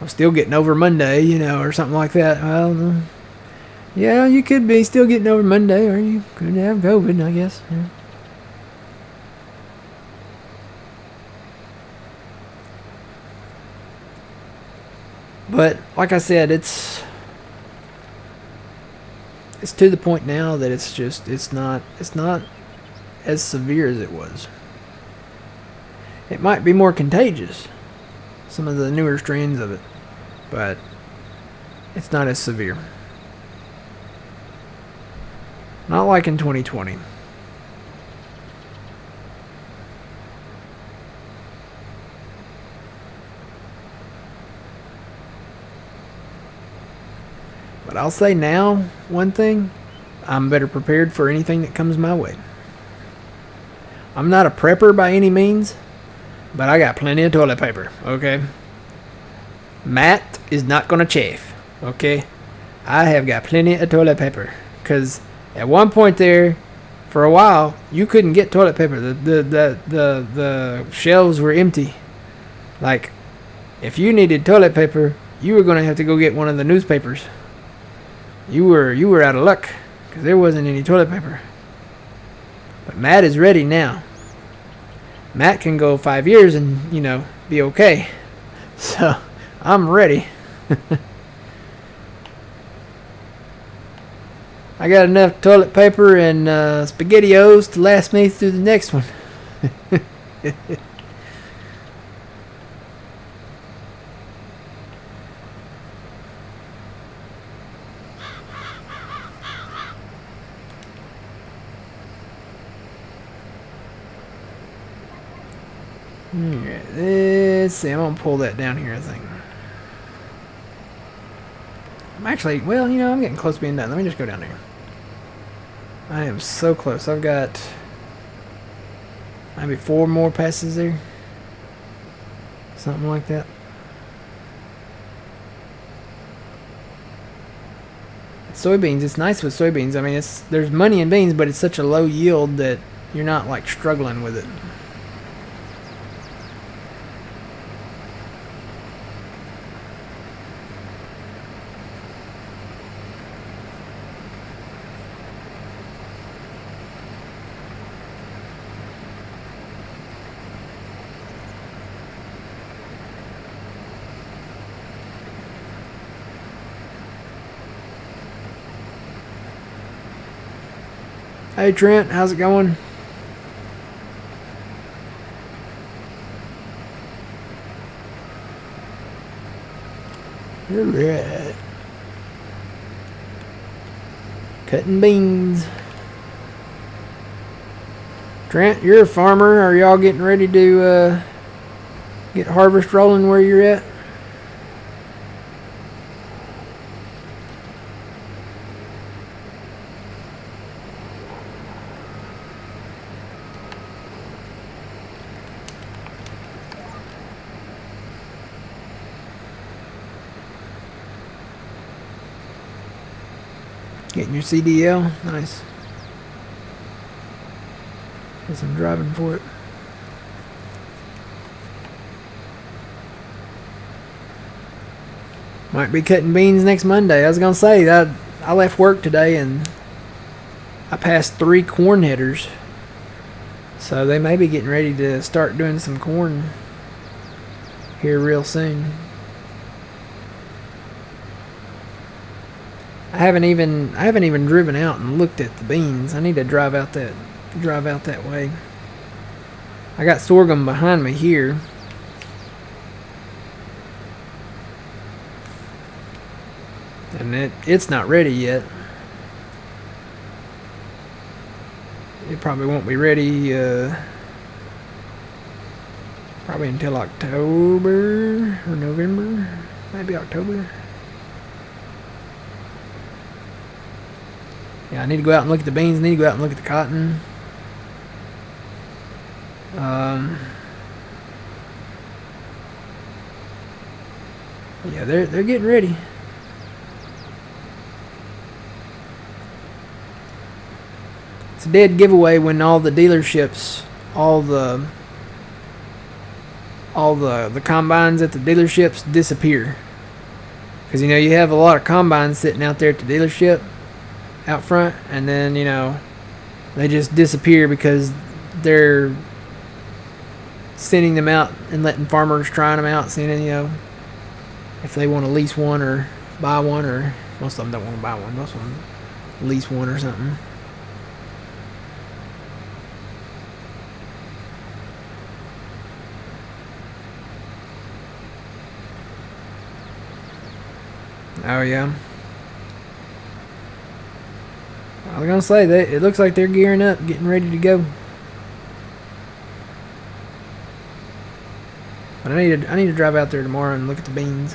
still getting over Monday. Or something like that. Well, yeah, you could be still getting over Monday, or you could have COVID, I guess. Yeah. But like I said, it's to the point now that it's not as severe as it was. It might be more contagious, some of the newer strains of it, but it's not as severe. Not like in 2020. But I'll say now, one thing, I'm better prepared for anything that comes my way. I'm not a prepper by any means, but I got plenty of toilet paper, okay? Matt is not going to chafe, okay? I have got plenty of toilet paper. Because at one point there, for a while, you couldn't get toilet paper. The shelves were empty. Like, if you needed toilet paper, you were going to have to go get one of the newspapers. You were out of luck because there wasn't any toilet paper. But Matt is ready now. Matt can go 5 years and, be okay. So, I'm ready. I got enough toilet paper and SpaghettiOs to last me through the next one. Alright, let's see. I'm going to pull that down here, I think. I'm actually, I'm getting close to being done. Let me just go down there. I am so close. I've got maybe 4 more passes there. Something like that. Soybeans, it's nice with soybeans. I mean, there's money in beans, but it's such a low yield that you're not like struggling with it. Hey Trent, how's it going? Alright. Cutting beans. Trent, you're a farmer. Are y'all getting ready to get harvest rolling where you're at? Getting your CDL? Nice. Guess I'm driving for it. Might be cutting beans next Monday. I was going to say that I left work today and I passed 3 corn headers. So they may be getting ready to start doing some corn here real soon. I haven't even driven out and looked at the beans. I need to drive out that way. I got sorghum behind me here. And it's not ready yet. It probably won't be ready probably until October or November, maybe October. Yeah, I need to go out and look at the beans. I need to go out and look at the cotton. Yeah, they're getting ready. It's a dead giveaway when all the dealerships, all the combines at the dealerships disappear. Because you have a lot of combines sitting out there at the dealership out front, and then they just disappear because they're sending them out and letting farmers try them out, seeing if they want to lease one or buy one, or most of them don't want to buy one, most of them lease one or something. Oh yeah. I was gonna say that it looks like they're gearing up, getting ready to go. But I need to drive out there tomorrow and look at the beans.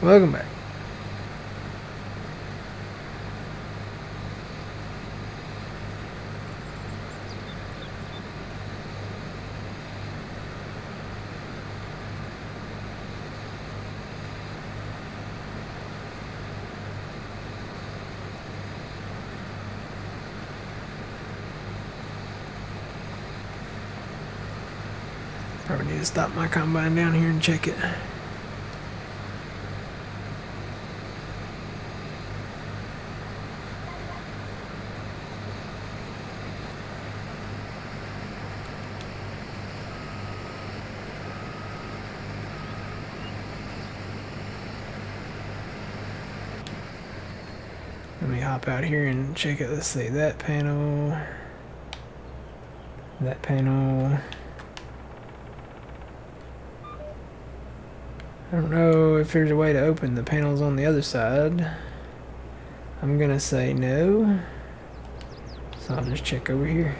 Welcome back. Probably need to stop my combine down here and check it. Let me hop out here and check it. Let's see, that panel. That panel. I don't know if there's a way to open the panels on the other side. I'm gonna say no. So I'll just check over here.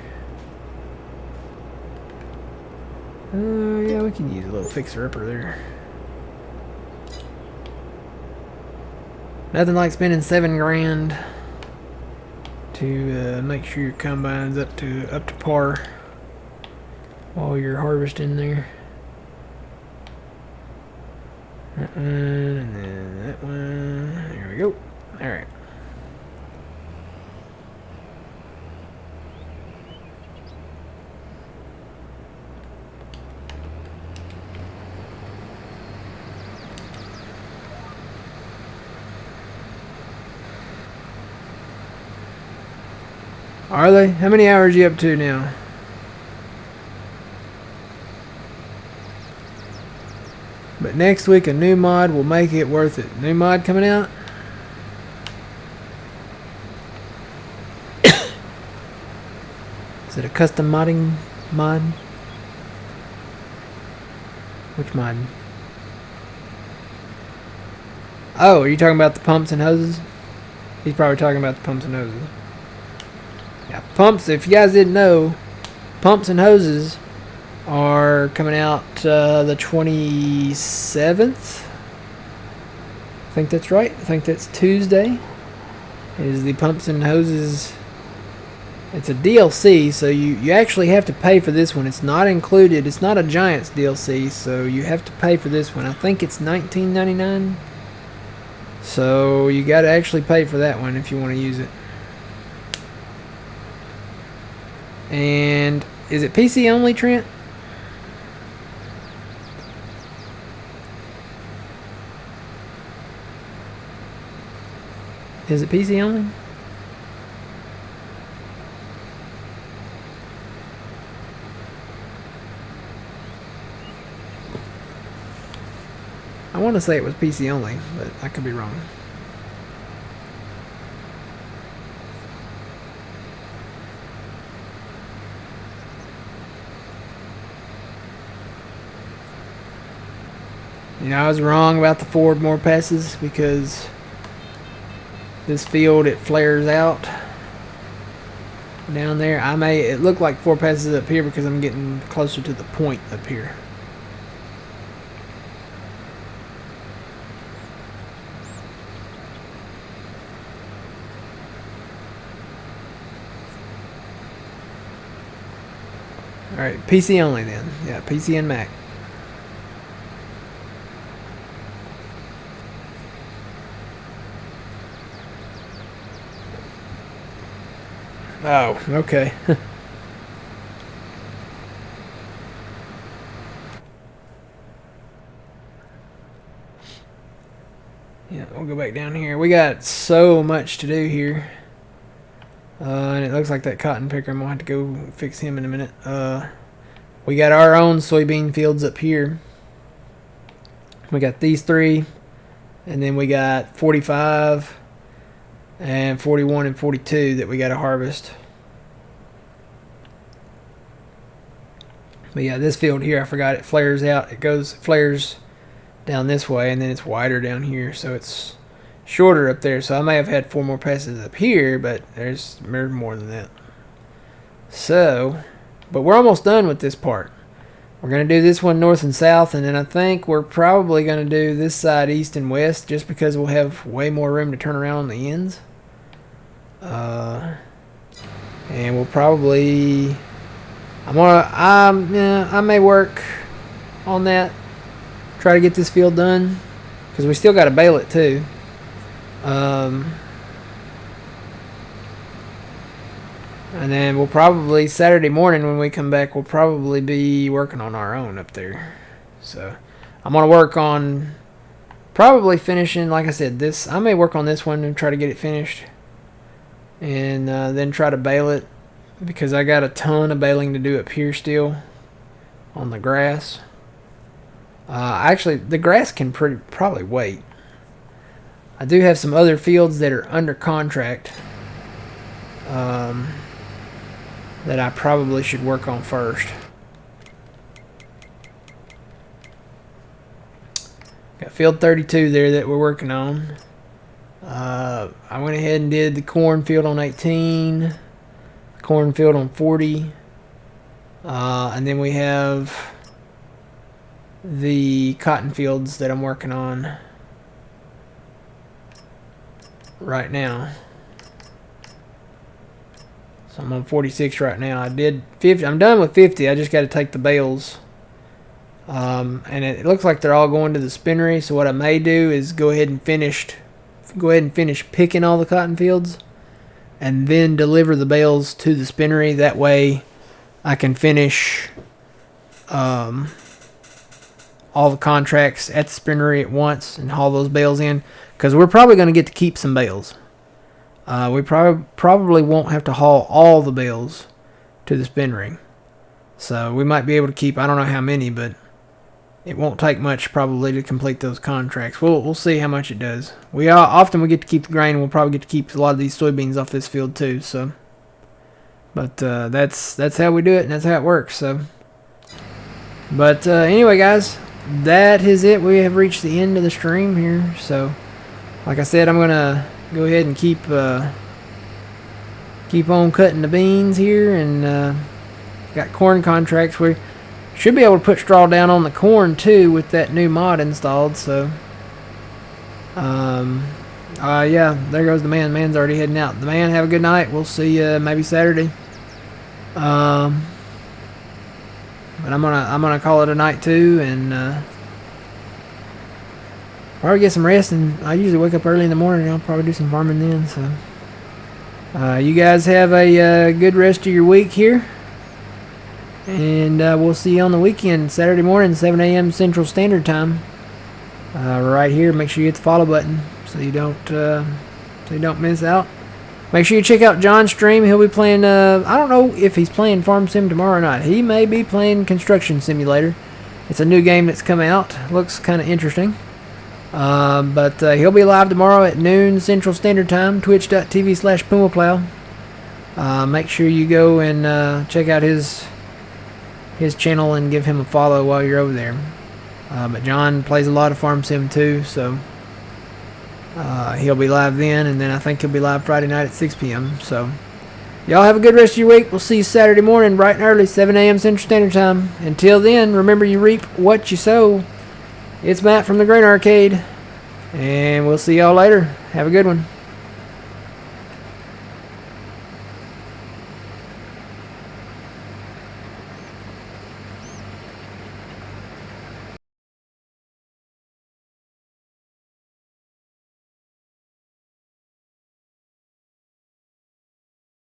Yeah, we can use a little fixer-upper there. Nothing like spending $7 grand to make sure your combine's up to par while you're harvesting there. That one, and then that one. There we go. All right. Are they? How many hours are you up to now? But next week a new mod will make it worth it. New mod coming out? Is it a custom modding mod? Which mod? Oh, are you talking about the pumps and hoses? He's probably talking about the pumps and hoses. Yeah, pumps, if you guys didn't know, pumps and hoses are coming out the 27th. I think that's right. I think that's Tuesday. Is the pumps and hoses. It's a DLC, so you actually have to pay for this one. It's not included. It's not a Giants DLC, so you have to pay for this one. I think it's $19.99. So you got to actually pay for that one if you want to use it. And is it PC only, Trent? Is it PC only? I want to say it was PC only, but I could be wrong. You know, I was wrong about the forward more passes because this field, it flares out down there. It looked like 4 passes up here because I'm getting closer to the point up here. Alright, PC only then. Yeah, PC and Mac. Oh, okay. Yeah, we'll go back down here. We got so much to do here. And it looks like that cotton picker, I'm going to have to go fix him in a minute. We got our own soybean fields up here. We got these 3. And then we got 45 and 41 and 42 that we got to harvest. But yeah, this field here, I forgot, it flares out. It flares down this way, and then it's wider down here, so it's shorter up there. So I may have had 4 more passes up here, but there's more than that. So, but we're almost done with this part. We're going to do this one north and south, and then I think we're probably going to do this side east and west just because we'll have way more room to turn around on the ends. And we'll probably... I may work on that. Try to get this field done because we still got to bale it too. And then we'll probably, Saturday morning when we come back, we'll probably be working on our own up there. So I'm going to work on probably finishing, like I said, this. I may work on this one and try to get it finished. And then try to bale it because I got a ton of baling to do up here still on the grass. Actually, the grass can probably wait. I do have some other fields that are under contract. That I probably should work on first. Got field 32 there that we're working on. I went ahead and did the cornfield on 18, the cornfield on 40, and then we have the cotton fields that I'm working on right now. So I'm on 46 right now. I did 50. I'm done with 50. I just got to take the bales. And it looks like they're all going to the spinnery. So what I may do is go ahead and finish picking all the cotton fields and then deliver the bales to the spinnery. That way I can finish all the contracts at the spinnery at once and haul those bales in. Because we're probably going to get to keep some bales. We probably won't have to haul all the bales to the spinnery. So we might be able to keep, I don't know how many, but it won't take much probably to complete those contracts. We'll see how much it does. Often we get to keep the grain. We'll probably get to keep a lot of these soybeans off this field too. So, but that's how we do it, and that's how it works. So, but anyway, guys, that is it. We have reached the end of the stream here. So, like I said, I'm gonna go ahead and keep on cutting the beans here, and got corn contracts. We should be able to put straw down on the corn too with that new mod installed. So yeah, there goes the man. Man's already heading out. The man, have a good night. We'll see you maybe Saturday. But I'm gonna call it a night too, and probably get some rest. And I usually wake up early in the morning, and I'll probably do some farming then. So you guys have a good rest of your week here, and we'll see you on the weekend, Saturday morning, 7 a.m. Central Standard Time. Right here. Make sure you hit the follow button so you don't miss out. Make sure you check out John's stream. He'll be playing. I don't know if he's playing Farm Sim tomorrow or not. He may be playing Construction Simulator. It's a new game that's come out. Looks kind of interesting. But he'll be live tomorrow at noon Central Standard Time, twitch.tv/PumaPlow. Make sure you go and check out his channel and give him a follow while you're over there. But John plays a lot of Farm Sim too, so he'll be live then, and then I think he'll be live Friday night at 6 p.m. So y'all have a good rest of your week. We'll see you Saturday morning bright and early, 7 a.m. Central Standard Time. Until then, remember, you reap what you sow. It's Matt from the Grain Arcade, and we'll see y'all later. Have a good one.